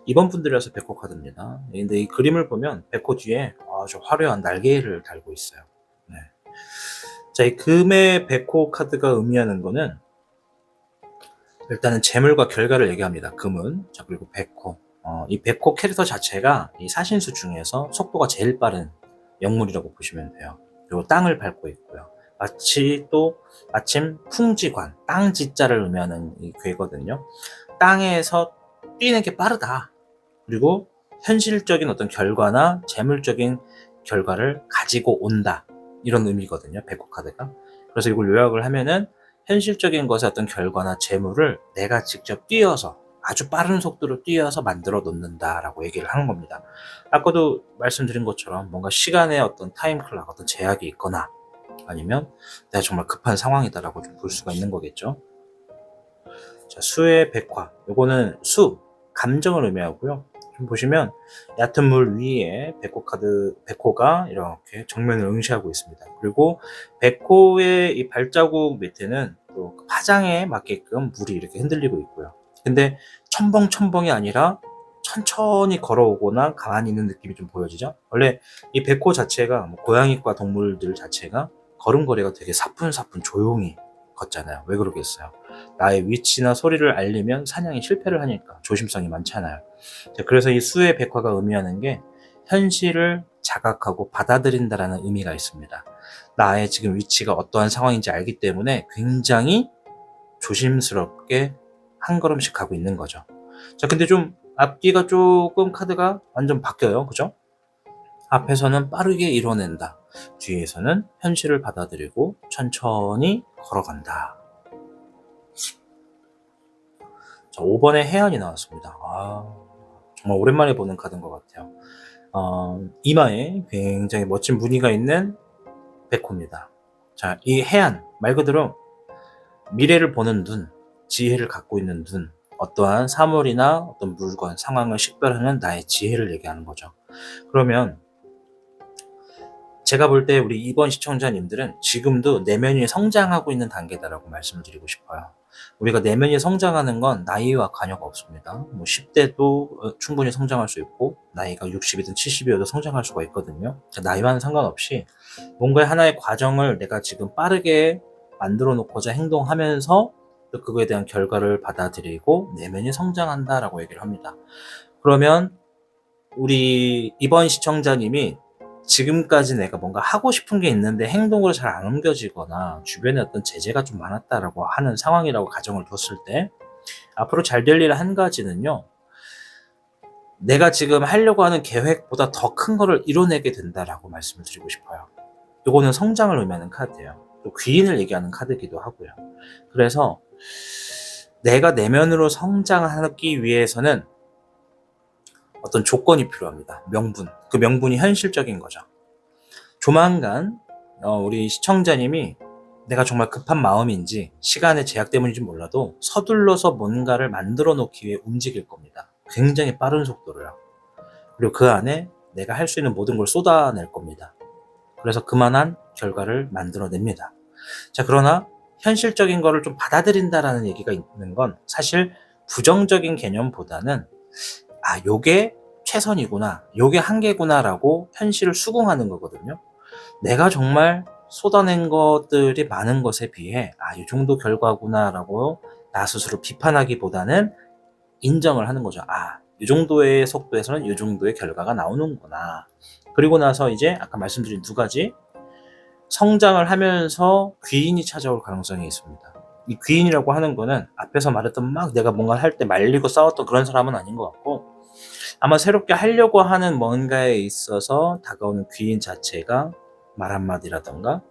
이번 분들이라서 백호 카드입니다. 근데 이 그림을 보면 백호 뒤에 아주 화려한 날개를 달고 있어요. 네. 자, 이 금의 백호 카드가 의미하는 거는 일단은 재물과 결과를 얘기합니다. 금은. 자, 그리고 백호. 이 백호 캐릭터 자체가 이 사신수 중에서 속도가 제일 빠른 영물이라고 보시면 돼요. 그리고 땅을 밟고 있고요. 마침 풍지관, 땅 지자를 의미하는 이 괴거든요. 땅에서 뛰는 게 빠르다. 그리고 현실적인 어떤 결과나 재물적인 결과를 가지고 온다. 이런 의미거든요. 백호 카드가. 그래서 이걸 요약을 하면은 현실적인 것의 어떤 결과나 재물을 내가 직접 뛰어서 아주 빠른 속도로 뛰어서 만들어 놓는다라고 얘기를 하는 겁니다. 아까도 말씀드린 것처럼 뭔가 시간의 어떤 타임 클락, 어떤 제약이 있거나 아니면 내가 정말 급한 상황이다라고 좀 볼 수가 있는 거겠죠. 자, 수의 백화. 요거는 감정을 의미하고요. 좀 보시면 얕은 물 위에 백호가 이렇게 정면을 응시하고 있습니다. 그리고 백호의 이 발자국 밑에는 또 파장에 맞게끔 물이 이렇게 흔들리고 있고요. 근데 첨벙첨벙이 아니라 천천히 걸어오거나 가만히 있는 느낌이 좀 보여지죠. 원래 이 백호 자체가 고양이과 동물들 자체가 걸음걸이가 되게 사뿐사뿐 조용히 걷잖아요. 왜 그러겠어요? 나의 위치나 소리를 알리면 사냥이 실패를 하니까 조심성이 많잖아요. 그래서 이 수의 백화가 의미하는 게 현실을 자각하고 받아들인다라는 의미가 있습니다. 나의 지금 위치가 어떠한 상황인지 알기 때문에 굉장히 조심스럽게 한 걸음씩 가고 있는 거죠. 자, 근데 좀 앞뒤가 조금 카드가 완전 바뀌어요. 그죠? 앞에서는 빠르게 이뤄낸다. 뒤에서는 현실을 받아들이고 천천히 걸어간다. 자, 5번에 해안이 나왔습니다. 정말 오랜만에 보는 카드인 것 같아요. 이마에 굉장히 멋진 무늬가 있는 백호입니다. 자, 이 해안, 말 그대로 미래를 보는 눈, 지혜를 갖고 있는 눈, 어떠한 사물이나 어떤 물건, 상황을 식별하는 나의 지혜를 얘기하는 거죠. 그러면 제가 볼 때 우리 이번 시청자님들은 지금도 내면이 성장하고 있는 단계다라고 말씀을 드리고 싶어요. 우리가 내면이 성장하는 건 나이와 관여가 없습니다. 10대도 충분히 성장할 수 있고 나이가 60이든 70이어도 성장할 수가 있거든요. 나이와는 상관없이 뭔가의 하나의 과정을 내가 지금 빠르게 만들어 놓고자 행동하면서 또 그거에 대한 결과를 받아들이고 내면이 성장한다라고 얘기를 합니다. 그러면 우리 이번 시청자님이 지금까지 내가 뭔가 하고 싶은 게 있는데 행동으로 잘 안 옮겨지거나 주변에 어떤 제재가 좀 많았다라고 하는 상황이라고 가정을 뒀을 때 앞으로 잘 될 일 한 가지는요. 내가 지금 하려고 하는 계획보다 더 큰 거를 이뤄내게 된다라고 말씀을 드리고 싶어요. 이거는 성장을 의미하는 카드예요. 또 귀인을 얘기하는 카드이기도 하고요. 그래서 내가 내면으로 성장하기 위해서는 어떤 조건이 필요합니다. 명분. 그 명분이 현실적인 거죠. 조만간 우리 시청자님이 내가 정말 급한 마음인지 시간의 제약 때문인지 몰라도 서둘러서 뭔가를 만들어 놓기 위해 움직일 겁니다. 굉장히 빠른 속도로요. 그리고 그 안에 내가 할 수 있는 모든 걸 쏟아낼 겁니다. 그래서 그만한 결과를 만들어냅니다. 자, 그러나 현실적인 거를 좀 받아들인다라는 얘기가 있는 건 사실 부정적인 개념보다는 요게 최선이구나, 요게 한계구나라고 현실을 수긍하는 거거든요. 내가 정말 쏟아낸 것들이 많은 것에 비해 이 정도 결과구나라고 나 스스로 비판하기보다는 인정을 하는 거죠. 이 정도의 속도에서는 이 정도의 결과가 나오는구나. 그리고 나서 이제 아까 말씀드린 두 가지, 성장을 하면서 귀인이 찾아올 가능성이 있습니다. 이 귀인이라고 하는 거는 앞에서 말했던 막 내가 뭔가 할 때 말리고 싸웠던 그런 사람은 아닌 것 같고, 아마 새롭게 하려고 하는 뭔가에 있어서 다가오는 귀인 자체가 말 한마디라던가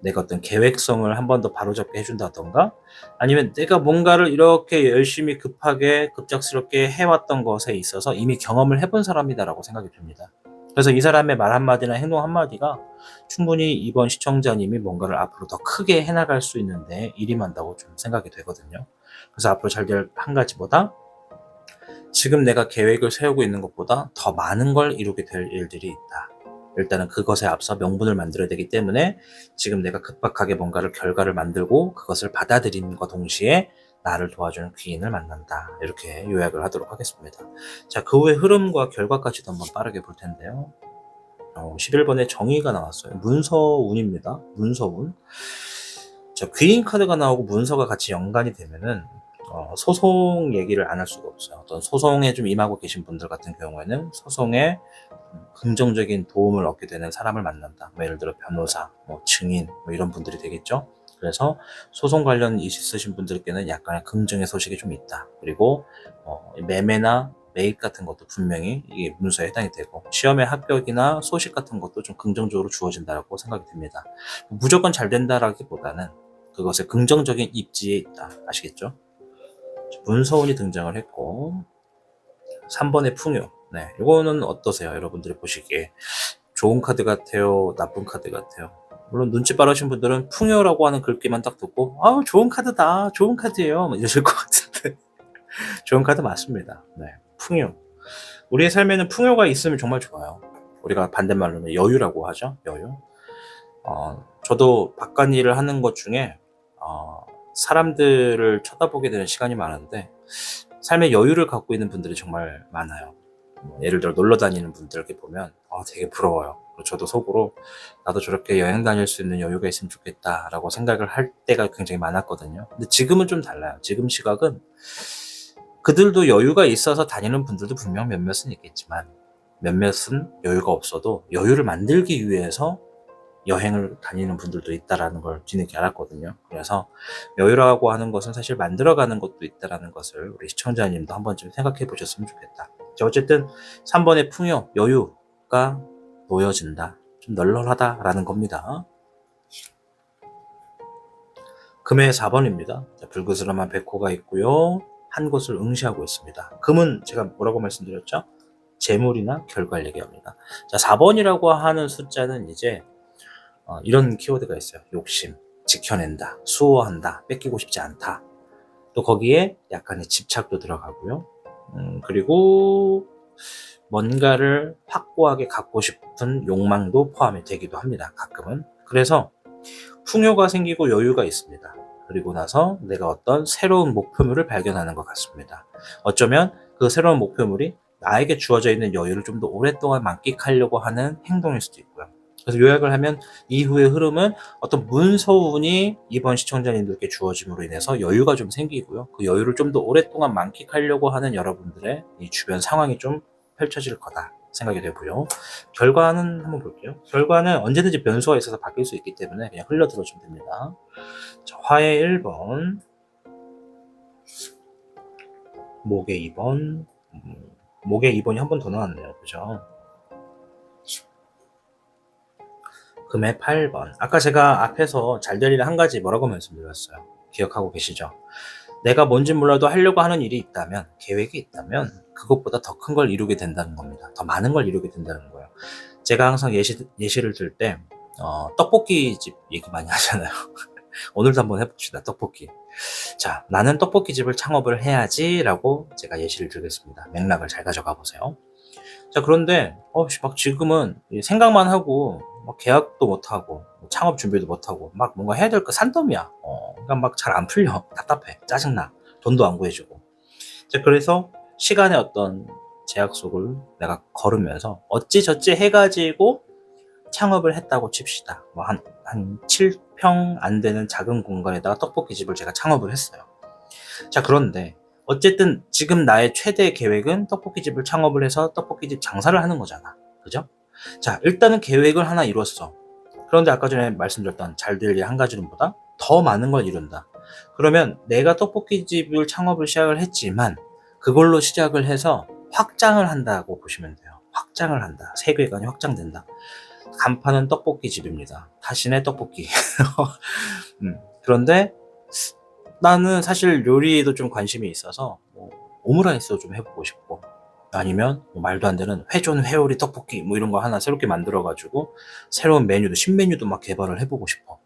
내가 어떤 계획성을 한 번 더 바로잡게 해준다던가, 아니면 내가 뭔가를 이렇게 열심히 급하게 급작스럽게 해왔던 것에 있어서 이미 경험을 해본 사람이다라고 생각이 듭니다. 그래서 이 사람의 말 한마디나 행동 한마디가 충분히 이번 시청자님이 뭔가를 앞으로 더 크게 해나갈 수 있는데 일임한다고 좀 생각이 되거든요. 그래서 앞으로 잘 될 한 가지보다 지금 내가 계획을 세우고 있는 것보다 더 많은 걸 이루게 될 일들이 있다. 일단은 그것에 앞서 명분을 만들어야 되기 때문에 지금 내가 급박하게 뭔가를 결과를 만들고 그것을 받아들임과 동시에 나를 도와주는 귀인을 만난다. 이렇게 요약을 하도록 하겠습니다. 자, 그 후에 흐름과 결과까지도 한번 빠르게 볼 텐데요. 11번에 정의가 나왔어요. 문서운입니다. 문서운. 자, 귀인 카드가 나오고 문서가 같이 연관이 되면은 소송 얘기를 안 할 수가 없어요. 어떤 소송에 좀 임하고 계신 분들 같은 경우에는 소송에 긍정적인 도움을 얻게 되는 사람을 만난다. 예를 들어 변호사, 증인 이런 분들이 되겠죠. 그래서 소송 관련 있으신 분들께는 약간의 긍정의 소식이 좀 있다. 그리고 매매나 매입 같은 것도 분명히 이게 문서에 해당이 되고, 시험의 합격이나 소식 같은 것도 좀 긍정적으로 주어진다고 생각이 듭니다. 무조건 잘 된다라기보다는 그것의 긍정적인 입지에 있다. 아시겠죠? 문서운이 등장을 했고, 3번의 풍요. 네, 이거는 어떠세요? 여러분들이 보시기에 좋은 카드 같아요? 나쁜 카드 같아요? 물론 눈치 빠르신 분들은 풍요라고 하는 글귀만 딱 듣고 좋은 카드다, 좋은 카드예요 이러실 것 같은데 좋은 카드 맞습니다. 네, 풍요. 우리의 삶에는 풍요가 있으면 정말 좋아요. 우리가 반대말로는 여유라고 하죠. 여유. 저도 바깥 일을 하는 것 중에 사람들을 쳐다보게 되는 시간이 많은데 삶의 여유를 갖고 있는 분들이 정말 많아요. 예를 들어 놀러 다니는 분들 이렇게 보면 되게 부러워요. 저도 속으로 나도 저렇게 여행 다닐 수 있는 여유가 있으면 좋겠다라고 생각을 할 때가 굉장히 많았거든요. 근데 지금은 좀 달라요. 지금 시각은 그들도 여유가 있어서 다니는 분들도 분명 몇몇은 있겠지만 몇몇은 여유가 없어도 여유를 만들기 위해서 여행을 다니는 분들도 있다라는 걸 뒤늦게 알았거든요. 그래서 여유라고 하는 것은 사실 만들어가는 것도 있다라는 것을 우리 시청자님도 한 번쯤 생각해 보셨으면 좋겠다. 자, 어쨌든 3번의 풍요, 여유가 놓여진다. 좀 널널하다라는 겁니다. 금의 4번입니다. 자, 불그스름한 백호가 있고요. 한 곳을 응시하고 있습니다. 금은 제가 뭐라고 말씀드렸죠? 재물이나 결과를 얘기합니다. 자, 4번이라고 하는 숫자는 이제 이런 키워드가 있어요. 욕심, 지켜낸다, 수호한다, 뺏기고 싶지 않다. 또 거기에 약간의 집착도 들어가고요. 그리고 뭔가를 확고하게 갖고 싶은 욕망도 포함이 되기도 합니다. 가끔은. 그래서 풍요가 생기고 여유가 있습니다. 그리고 나서 내가 어떤 새로운 목표물을 발견하는 것 같습니다. 어쩌면 그 새로운 목표물이 나에게 주어져 있는 여유를 좀 더 오랫동안 만끽하려고 하는 행동일 수도 있고요. 그래서 요약을 하면 이후의 흐름은 어떤 문서운이 이번 시청자님들께 주어짐으로 인해서 여유가 좀 생기고요. 그 여유를 좀 더 오랫동안 만끽하려고 하는 여러분들의 이 주변 상황이 좀 펼쳐질 거다 생각이 되고요. 결과는 한번 볼게요. 결과는 언제든지 변수가 있어서 바뀔 수 있기 때문에 그냥 흘러들어주면 됩니다. 자, 화의 1번, 목의 2번, 목의 2번이 한 번 더 나왔네요. 그죠? 금의 8번. 아까 제가 앞에서 잘 될 일을 한 가지 뭐라고 말씀드렸어요. 기억하고 계시죠? 내가 뭔지 몰라도 하려고 하는 일이 있다면, 계획이 있다면 그것보다 더 큰 걸 이루게 된다는 겁니다. 더 많은 걸 이루게 된다는 거예요. 제가 항상 예시를 들 때 떡볶이 집 얘기 많이 하잖아요. 오늘도 한번 해봅시다. 떡볶이. 자, 나는 떡볶이 집을 창업을 해야지 라고 제가 예시를 들겠습니다. 맥락을 잘 가져가 보세요. 자, 그런데 막 지금은 생각만 하고 뭐 계약도 못하고 뭐 창업 준비도 못하고 막 뭔가 해야 될 거 산더미야. 그러니까 막 잘 안 풀려. 답답해. 짜증나. 돈도 안 구해주고. 이제 그래서 시간의 어떤 제약 속을 내가 걸으면서 어찌저찌 해가지고 창업을 했다고 칩시다. 뭐 한 7평 안 되는 작은 공간에다가 떡볶이집을 제가 창업을 했어요. 자, 그런데 어쨌든 지금 나의 최대 계획은 떡볶이집을 창업을 해서 떡볶이집 장사를 하는 거잖아. 그죠? 자, 일단은 계획을 하나 이뤘어. 그런데 아까 전에 말씀드렸던 잘 될 일 한 가지는 보다 더 많은 걸 이룬다. 그러면 내가 떡볶이집을 창업을 시작을 했지만 그걸로 시작을 해서 확장을 한다고 보시면 돼요. 확장을 한다. 세계관이 확장된다. 간판은 떡볶이집입니다. 다시네 떡볶이. 그런데 나는 사실 요리에도 좀 관심이 있어서 뭐 오므라이스도 좀 해보고 싶고 아니면 뭐 말도 안 되는 회전 회오리 떡볶이 뭐 이런 거 하나 새롭게 만들어가지고 새로운 메뉴도 신메뉴도 막 개발을 해보고 싶어.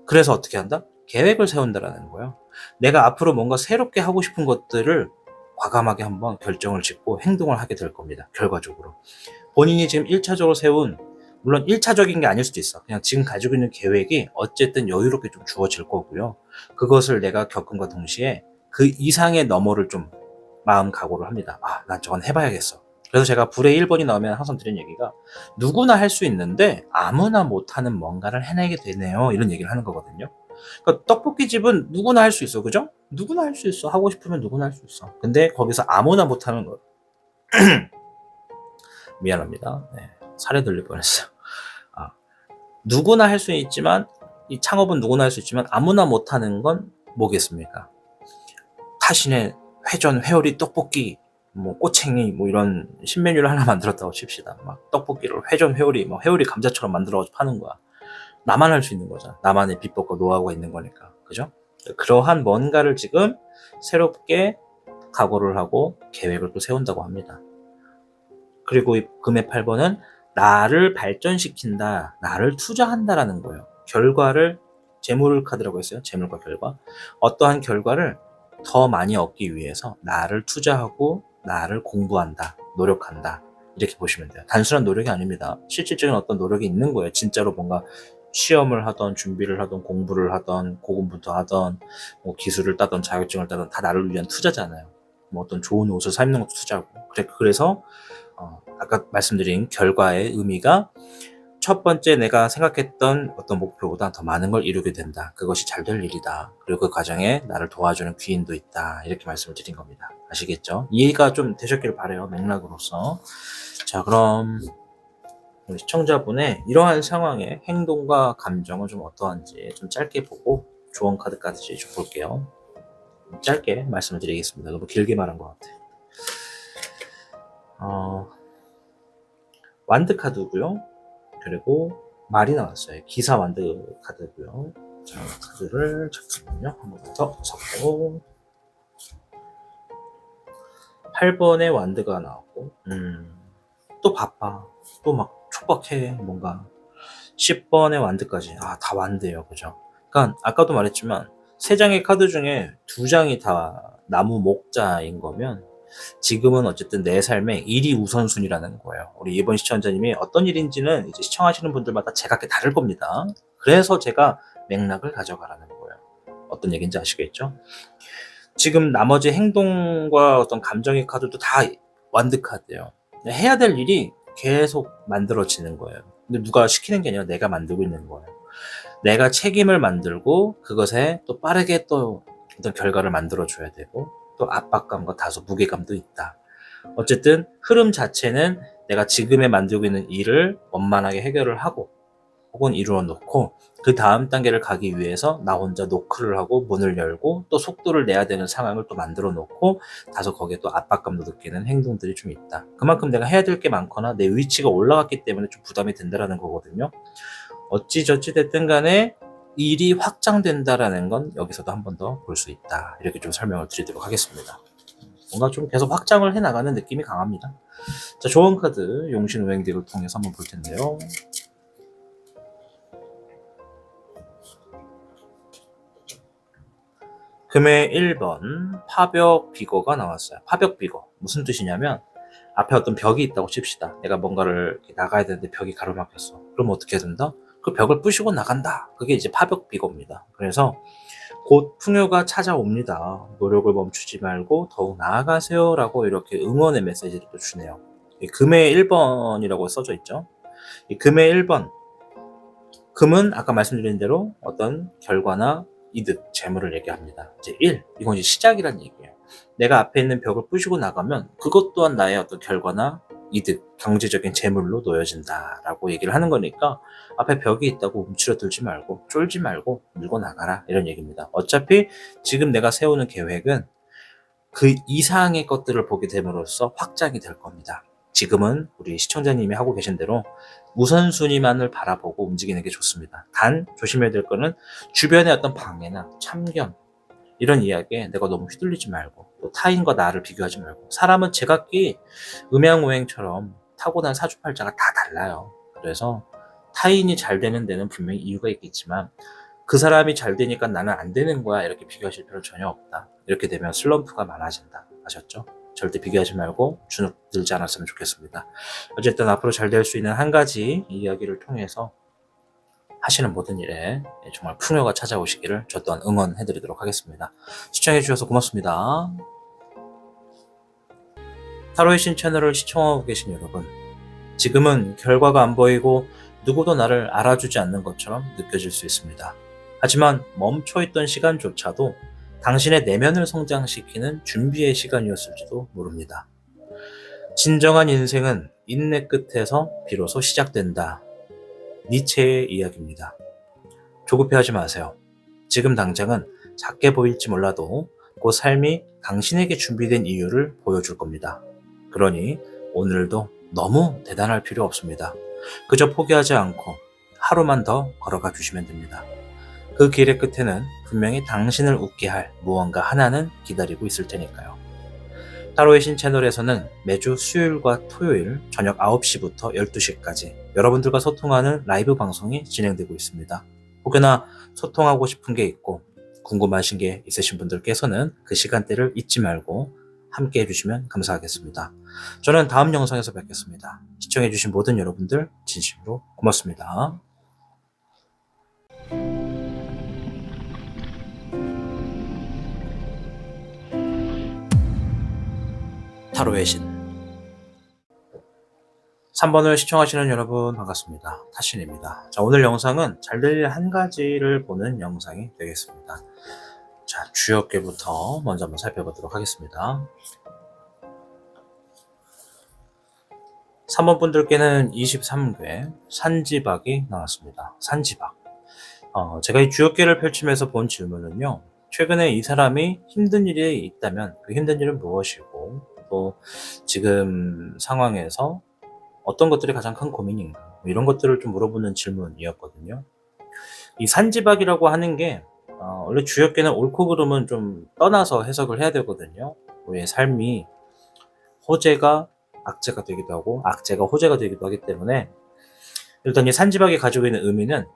그래서 어떻게 한다? 계획을 세운다라는 거예요. 내가 앞으로 뭔가 새롭게 하고 싶은 것들을 과감하게 한번 결정을 짓고 행동을 하게 될 겁니다. 결과적으로. 본인이 지금 1차적으로 세운, 물론 1차적인 게 아닐 수도 있어. 그냥 지금 가지고 있는 계획이 어쨌든 여유롭게 좀 주어질 거고요. 그것을 내가 겪음과 동시에 그 이상의 너머를 좀 마음 각오를 합니다. 아, 난 저건 해봐야겠어. 그래서 제가 불의 1번이 나오면 항상 드리는 얘기가 누구나 할 수 있는데 아무나 못하는 뭔가를 해내게 되네요. 이런 얘기를 하는 거거든요. 그러니까 떡볶이집은 누구나 할 수 있어. 그죠? 누구나 할 수 있어. 하고 싶으면 누구나 할 수 있어. 근데 거기서 아무나 못하는 거 미안합니다. 네, 살해 들릴 뻔했어요. 아, 누구나 할 수 있지만 이 창업은 누구나 할 수 있지만 아무나 못하는 건 뭐겠습니까? 타신의 회전 회오리 떡볶이 뭐 꼬챙이 뭐 이런 신메뉴를 하나 만들었다고 칩시다. 막 떡볶이를 회전 회오리 뭐 회오리 감자처럼 만들어가지고 파는 거야. 나만 할 수 있는 거잖아. 나만의 비법과 노하우가 있는 거니까. 그죠? 그러한 뭔가를 지금 새롭게 각오를 하고 계획을 또 세운다고 합니다. 그리고 이 금의 8번은 나를 발전시킨다, 나를 투자한다라는 거예요. 결과를 재물 카드라고 했어요. 재물과 결과. 어떠한 결과를 더 많이 얻기 위해서 나를 투자하고 나를 공부한다, 노력한다. 이렇게 보시면 돼요. 단순한 노력이 아닙니다. 실질적인 어떤 노력이 있는 거예요. 진짜로 뭔가 시험을 하던 준비를 하던 공부를 하던 고군분투하던 뭐 기술을 따던 자격증을 따던 다 나를 위한 투자잖아요. 뭐 어떤 좋은 옷을 사 입는 것도 투자고. 그래서 아까 말씀드린 결과의 의미가 첫 번째 내가 생각했던 어떤 목표보다 더 많은 걸 이루게 된다. 그것이 잘 될 일이다. 그리고 그 과정에 나를 도와주는 귀인도 있다. 이렇게 말씀을 드린 겁니다. 아시겠죠? 이해가 좀 되셨길 바라요. 맥락으로서. 자, 그럼 우리 시청자분의 이러한 상황의 행동과 감정은 좀 어떠한지 좀 짧게 보고 조언 카드까지 좀 볼게요. 짧게 말씀을 드리겠습니다. 너무 길게 말한 것 같아요. 완드 카드고요. 그리고 말이 나왔어요. 기사 완드 카드고요. 자, 카드를 잠깐만요. 한 번 더 섞고 8번의 완드가 나왔고 또 바빠. 또 막 촉박해. 뭔가 10번의 완드까지. 아, 다 완드예요. 그죠? 그러니까 아까도 말했지만 3장의 카드 중에 2장이 다 나무 목자인 거면 지금은 어쨌든 내 삶에 일이 우선순위라는 거예요. 우리 이번 시청자님이 어떤 일인지는 이제 시청하시는 분들마다 제각기 다를 겁니다. 그래서 제가 맥락을 가져가라는 거예요. 어떤 얘기인지 아시겠죠? 지금 나머지 행동과 어떤 감정의 카드도 다 완드 카드예요. 해야 될 일이 계속 만들어지는 거예요. 근데 누가 시키는 게 아니라 내가 만들고 있는 거예요. 내가 책임을 만들고 그것에 또 빠르게 또 어떤 결과를 만들어줘야 되고 또 압박감과 다소 무게감도 있다. 어쨌든 흐름 자체는 내가 지금에 만들고 있는 일을 원만하게 해결을 하고 혹은 이루어 놓고 그 다음 단계를 가기 위해서 나 혼자 노크를 하고 문을 열고 또 속도를 내야 되는 상황을 또 만들어 놓고 다소 거기에 또 압박감도 느끼는 행동들이 좀 있다. 그만큼 내가 해야 될 게 많거나 내 위치가 올라갔기 때문에 좀 부담이 된다라는 거거든요. 어찌저찌 됐든 간에 일이 확장된다라는 건 여기서도 한 번 더 볼 수 있다. 이렇게 좀 설명을 드리도록 하겠습니다. 뭔가 좀 계속 확장을 해나가는 느낌이 강합니다. 자, 조언 카드 용신우행덱을 통해서 한번 볼 텐데요. 금의 1번 파벽 비거가 나왔어요. 파벽 비거 무슨 뜻이냐면 앞에 어떤 벽이 있다고 칩시다. 내가 뭔가를 나가야 되는데 벽이 가로막혔어. 그럼 어떻게 된다? 그 벽을 부시고 나간다. 그게 이제 파벽 비거입니다. 그래서 곧 풍요가 찾아옵니다. 노력을 멈추지 말고 더욱 나아가세요라고 이렇게 응원의 메시지를 또 주네요. 이 금의 1번이라고 써져 있죠. 이 금의 1번. 금은 아까 말씀드린 대로 어떤 결과나 이득, 재물을 얘기합니다. 이제 1, 이건 이제 시작이란 얘기예요. 내가 앞에 있는 벽을 부시고 나가면 그것 또한 나의 어떤 결과나 이득, 경제적인 재물로 놓여진다라고 얘기를 하는 거니까 앞에 벽이 있다고 움츠러들지 말고 쫄지 말고 밀고 나가라 이런 얘기입니다. 어차피 지금 내가 세우는 계획은 그 이상의 것들을 보게 됨으로써 확장이 될 겁니다. 지금은 우리 시청자님이 하고 계신 대로 우선순위만을 바라보고 움직이는 게 좋습니다. 단 조심해야 될 거는 주변의 어떤 방해나 참견 이런 이야기에 내가 너무 휘둘리지 말고 또 타인과 나를 비교하지 말고 사람은 제각기 음양오행처럼 타고난 사주팔자가 다 달라요. 그래서 타인이 잘 되는 데는 분명히 이유가 있겠지만 그 사람이 잘 되니까 나는 안 되는 거야 이렇게 비교하실 필요 전혀 없다. 이렇게 되면 슬럼프가 많아진다. 아셨죠? 절대 비교하지 말고 주눅 들지 않았으면 좋겠습니다. 어쨌든 앞으로 잘 될 수 있는 한 가지 이야기를 통해서 하시는 모든 일에 정말 풍요가 찾아오시기를 저 또한 응원해드리도록 하겠습니다. 시청해주셔서 고맙습니다. 타로의 신 채널을 시청하고 계신 여러분, 지금은 결과가 안 보이고 누구도 나를 알아주지 않는 것처럼 느껴질 수 있습니다. 하지만 멈춰있던 시간조차도 당신의 내면을 성장시키는 준비의 시간이었을지도 모릅니다. 진정한 인생은 인내 끝에서 비로소 시작된다. 니체의 이야기입니다. 조급해하지 마세요. 지금 당장은 작게 보일지 몰라도 그 삶이 당신에게 준비된 이유를 보여줄 겁니다. 그러니 오늘도 너무 대단할 필요 없습니다. 그저 포기하지 않고 하루만 더 걸어가 주시면 됩니다. 그 길의 끝에는 분명히 당신을 웃게 할 무언가 하나는 기다리고 있을 테니까요. 타로의 신 채널에서는 매주 수요일과 토요일 저녁 9시부터 12시까지 여러분들과 소통하는 라이브 방송이 진행되고 있습니다. 혹여나 소통하고 싶은 게 있고 궁금하신 게 있으신 분들께서는 그 시간대를 잊지 말고 함께 해주시면 감사하겠습니다. 저는 다음 영상에서 뵙겠습니다. 시청해주신 모든 여러분들 진심으로 고맙습니다. 타로의 신 3번을 시청하시는 여러분 반갑습니다. 타신입니다. 자, 오늘 영상은 잘 될 일 한 가지를 보는 영상이 되겠습니다. 자, 주역계부터 먼저 한번 살펴보도록 하겠습니다. 3번 분들께는 23괴 산지박이 나왔습니다. 산지박. 제가 이 주역계를 펼치면서 본 질문은요. 최근에 이 사람이 힘든 일이 있다면 그 힘든 일은 무엇이고 또 지금 상황에서 어떤 것들이 가장 큰 고민인가 이런 것들을 좀 물어보는 질문이었거든요. 이 산지박이라고 하는 게 원래 주역계는 옳고 그름은 좀 떠나서 해석을 해야 되거든요. 우리의 삶이 호재가 악재가 되기도 하고 악재가 호재가 되기도 하기 때문에 일단 이 산지박이 가지고 있는 의미는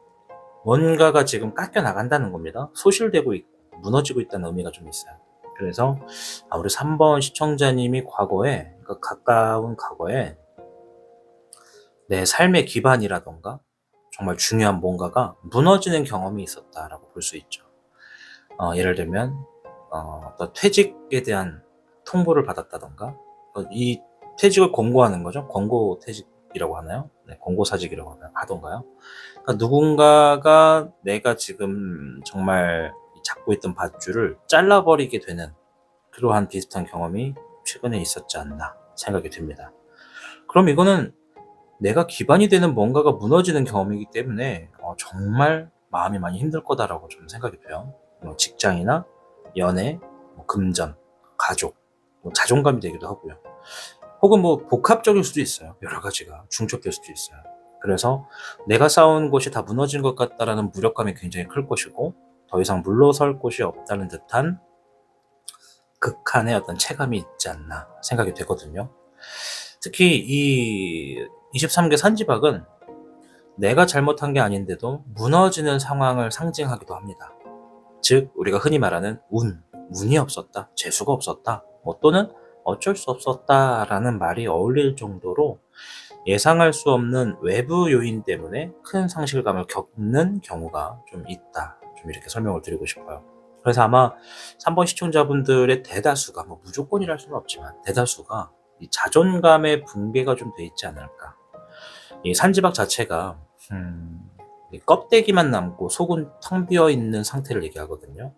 뭔가가 지금 깎여 나간다는 겁니다. 소실되고 있고 무너지고 있다는 의미가 좀 있어요. 그래서 우리 3번 시청자님이 과거에 그러니까 가까운 과거에 내 삶의 기반이라던가 정말 중요한 뭔가가 무너지는 경험이 있었다라고 볼 수 있죠. 예를 들면 어떤 퇴직에 대한 통보를 받았다던가 이 퇴직을 권고하는 거죠. 권고 퇴직이라고 하나요? 네, 권고사직이라고 하던가요? 그러니까 누군가가 내가 지금 정말 잡고 있던 밧줄을 잘라버리게 되는 그러한 비슷한 경험이 최근에 있었지 않나 생각이 듭니다. 그럼 이거는 내가 기반이 되는 뭔가가 무너지는 경험이기 때문에 정말 마음이 많이 힘들 거다라고 좀 생각이 돼요. 직장이나 연애, 금전, 가족, 자존감이 되기도 하고요. 혹은 복합적일 수도 있어요. 여러 가지가 중첩될 수도 있어요. 그래서 내가 쌓아온 곳이 다 무너진 것 같다라는 무력감이 굉장히 클 것이고 더 이상 물러설 곳이 없다는 듯한 극한의 어떤 체감이 있지 않나 생각이 되거든요. 특히 이 23개 산지박은 내가 잘못한 게 아닌데도 무너지는 상황을 상징하기도 합니다. 즉 우리가 흔히 말하는 운이 없었다, 재수가 없었다, 또는 어쩔 수 없었다라는 말이 어울릴 정도로 예상할 수 없는 외부 요인 때문에 큰 상실감을 겪는 경우가 좀 있다. 좀 이렇게 설명을 드리고 싶어요. 그래서 아마 3번 시청자분들의 대다수가, 뭐 무조건이랄 수는 없지만 대다수가 이 자존감의 붕괴가 좀 돼 있지 않을까. 이 산지박 자체가 이 껍데기만 남고 속은 텅 비어 있는 상태를 얘기하거든요.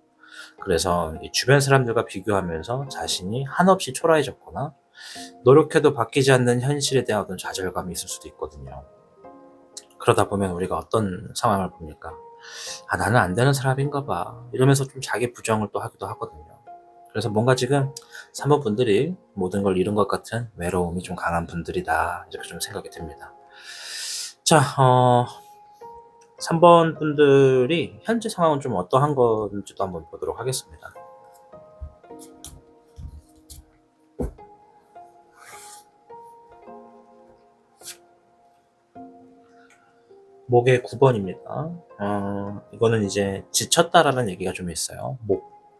그래서 이 주변 사람들과 비교하면서 자신이 한없이 초라해졌거나 노력해도 바뀌지 않는 현실에 대한 어떤 좌절감이 있을 수도 있거든요. 그러다 보면 우리가 어떤 상황을 봅니까? 아, 나는 안 되는 사람인가 봐. 이러면서 좀 자기 부정을 또 하기도 하거든요. 그래서 뭔가 지금 3번 분들이 모든 걸 잃은 것 같은 외로움이 좀 강한 분들이다. 이렇게 좀 생각이 듭니다. 자, 3번 분들이 현재 상황은 좀 어떠한 건지도 한번 보도록 하겠습니다. 목의 9번입니다. 이거는 이제 지쳤다라는 얘기가 좀 있어요.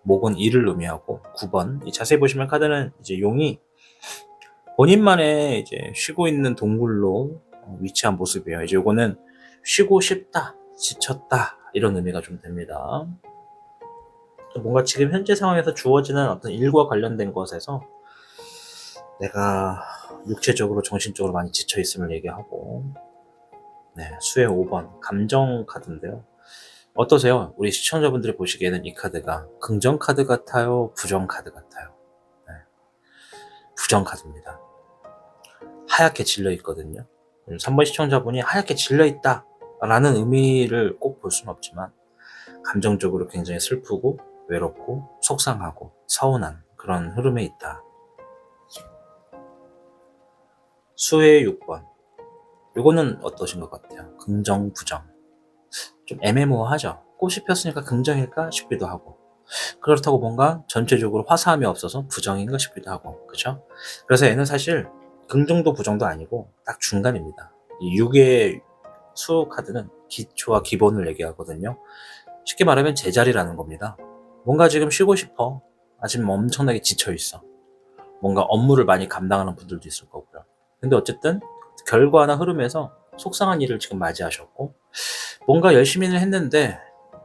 목은 이를 의미하고 9번. 자세히 보시면 카드는 이제 용이 본인만의 이제 쉬고 있는 동굴로 위치한 모습이에요. 이제 요거는 쉬고 싶다, 지쳤다 이런 의미가 좀 됩니다. 뭔가 지금 현재 상황에서 주어지는 어떤 일과 관련된 것에서 내가 육체적으로 정신적으로 많이 지쳐 있음을 얘기하고, 네, 수의 5번 감정 카드인데요. 어떠세요? 우리 시청자분들이 보시기에는 이 카드가 긍정 카드 같아요? 부정 카드 같아요? 네, 부정 카드입니다. 하얗게 질려 있거든요. 3번 시청자분이 하얗게 질려 있다 라는 의미를 꼭 볼 수는 없지만 감정적으로 굉장히 슬프고 외롭고 속상하고 서운한 그런 흐름에 있다. 수의 6번. 이거는 어떠신 것 같아요? 긍정, 부정. 좀 애매모호하죠? 꽃이 폈으니까 긍정일까 싶기도 하고, 그렇다고 뭔가 전체적으로 화사함이 없어서 부정인가 싶기도 하고, 그죠? 그래서 얘는 사실 긍정도 부정도 아니고 딱 중간입니다. 이 6의 수 카드는 기초와 기본을 얘기하거든요. 쉽게 말하면 제자리라는 겁니다. 뭔가 지금 쉬고 싶어. 지금 엄청나게 지쳐있어. 뭔가 업무를 많이 감당하는 분들도 있을 거고요. 근데 어쨌든 결과나 흐름에서 속상한 일을 지금 맞이하셨고, 뭔가 열심히는 했는데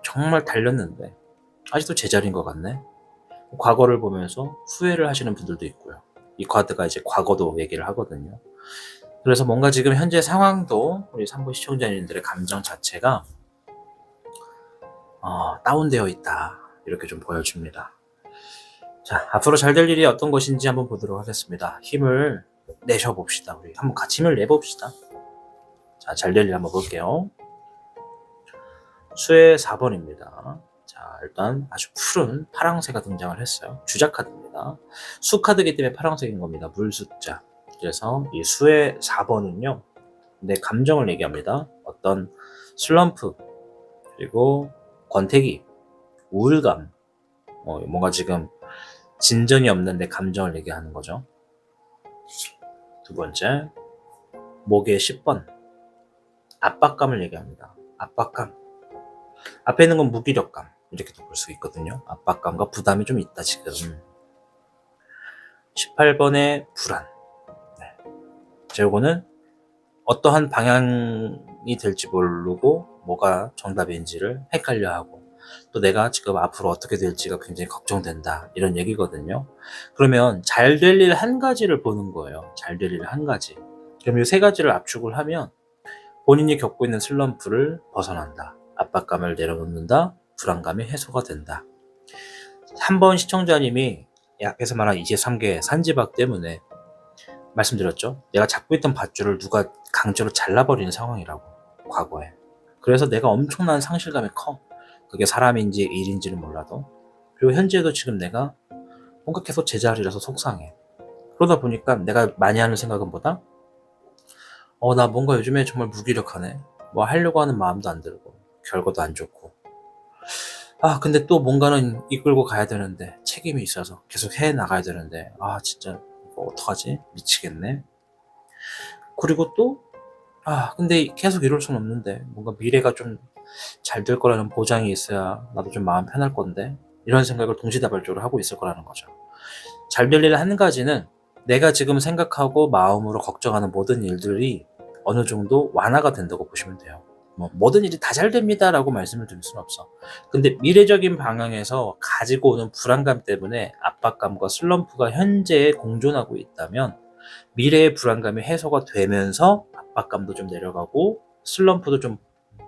정말 달렸는데 아직도 제자리인 것 같네. 과거를 보면서 후회를 하시는 분들도 있고요. 이 카드가 이제 과거도 얘기를 하거든요. 그래서 뭔가 지금 현재 상황도 우리 3부 시청자님들의 감정 자체가 다운되어 있다. 이렇게 좀 보여줍니다. 자, 앞으로 잘 될 일이 어떤 것인지 한번 보도록 하겠습니다. 힘을 내셔봅시다. 우리 한번 같이 힘을 내봅시다. 자, 잘 될 일 한번 볼게요. 수의 4번입니다. 자, 일단 아주 푸른 파랑새가 등장을 했어요. 주작 카드입니다. 수 카드이기 때문에 파랑색인 겁니다. 물 숫자. 그래서 이 수의 4번은요, 내 감정을 얘기합니다. 어떤 슬럼프, 그리고 권태기, 우울감, 뭔가 지금 진전이 없는 내 감정을 얘기하는 거죠. 두 번째, 목의 10번, 압박감을 얘기합니다. 압박감. 앞에 있는 건 무기력감, 이렇게도 볼 수 있거든요. 압박감과 부담이 좀 있다 지금. 18번의 불안. 네. 요거는 어떠한 방향이 될지 모르고 뭐가 정답인지를 헷갈려하고, 또 내가 지금 앞으로 어떻게 될지가 굉장히 걱정된다, 이런 얘기거든요. 그러면 잘 될 일 한 가지를 보는 거예요. 잘 될 일 한 가지. 그럼 이 세 가지를 압축을 하면 본인이 겪고 있는 슬럼프를 벗어난다, 압박감을 내려놓는다, 불안감이 해소가 된다. 한 번 시청자님이 앞에서 말한 이제 3개 산지박 때문에 말씀드렸죠. 내가 잡고 있던 밧줄을 누가 강제로 잘라버리는 상황이라고, 과거에. 그래서 내가 엄청난 상실감이 커. 그게 사람인지 일인지는 몰라도. 그리고 현재도 지금 내가 뭔가 계속 제자리라서 속상해. 그러다 보니까 내가 많이 하는 생각은 뭐다? 나 뭔가 요즘에 정말 무기력하네. 뭐 하려고 하는 마음도 안 들고, 결과도 안 좋고. 근데 또 뭔가는 이끌고 가야 되는데, 책임이 있어서 계속 해 나가야 되는데, 진짜 이거 어떡하지? 미치겠네. 그리고 또 근데 계속 이럴 순 없는데, 뭔가 미래가 좀 잘 될 거라는 보장이 있어야 나도 좀 마음 편할 건데, 이런 생각을 동시다발적으로 하고 있을 거라는 거죠. 잘 될 일 한 가지는 내가 지금 생각하고 마음으로 걱정하는 모든 일들이 어느 정도 완화가 된다고 보시면 돼요. 모든 일이 다 잘 됩니다라고 말씀을 드릴 수는 없어. 근데 미래적인 방향에서 가지고 오는 불안감 때문에 압박감과 슬럼프가 현재에 공존하고 있다면 미래의 불안감이 해소가 되면서 압박감도 좀 내려가고 슬럼프도 좀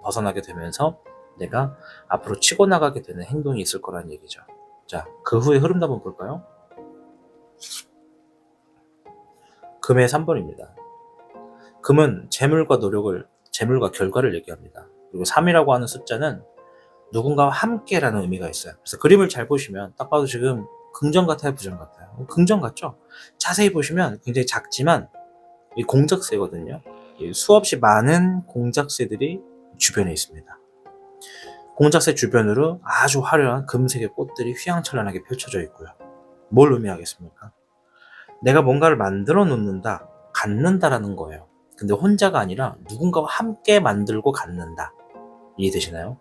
벗어나게 되면서 내가 앞으로 치고 나가게 되는 행동이 있을 거란 얘기죠. 자, 그 후에 흐름도 한번 볼까요? 금의 3번입니다. 금은 재물과 결과를 얘기합니다. 그리고 3이라고 하는 숫자는 누군가와 함께라는 의미가 있어요. 그래서 그림을 잘 보시면 딱 봐도 지금 긍정 같아요, 부정 같아요? 긍정 같죠? 자세히 보시면 굉장히 작지만 이 공작새거든요. 수없이 많은 공작새들이 주변에 있습니다. 공작새 주변으로 아주 화려한 금색의 꽃들이 휘황찬란하게 펼쳐져 있고요. 뭘 의미하겠습니까? 내가 뭔가를 만들어 놓는다, 갖는다라는 거예요. 근데 혼자가 아니라 누군가와 함께 만들고 갖는다. 이해되시나요?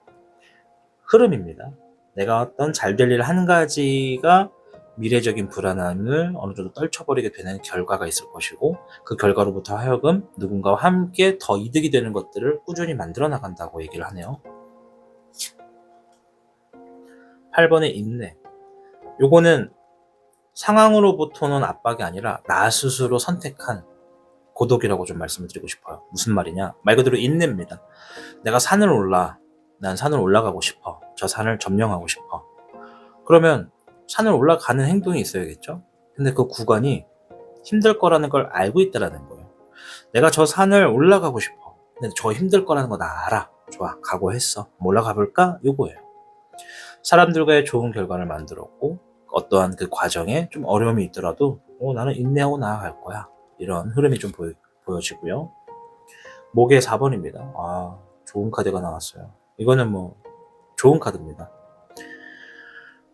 흐름입니다. 내가 어떤 잘 될 일 한 가지가 미래적인 불안함을 어느 정도 떨쳐버리게 되는 결과가 있을 것이고, 그 결과로부터 하여금 누군가와 함께 더 이득이 되는 것들을 꾸준히 만들어 나간다고 얘기를 하네요. 8번의 인내. 요거는 상황으로부터는 압박이 아니라 나 스스로 선택한 고독이라고 좀 말씀을 드리고 싶어요. 무슨 말이냐? 말 그대로 인내입니다. 내가 산을 올라. 난 산을 올라가고 싶어. 저 산을 점령하고 싶어. 그러면 산을 올라가는 행동이 있어야겠죠? 근데 그 구간이 힘들 거라는 걸 알고 있다라는 거예요. 내가 저 산을 올라가고 싶어. 근데 저 힘들 거라는 거 나 알아. 좋아. 각오했어. 올라가 볼까? 요거예요. 사람들과의 좋은 결과를 만들었고, 어떠한 그 과정에 좀 어려움이 있더라도 나는 인내하고 나아갈 거야. 이런 흐름이 좀 보여지고요. 목의 4번입니다. 좋은 카드가 나왔어요. 이거는 좋은 카드입니다.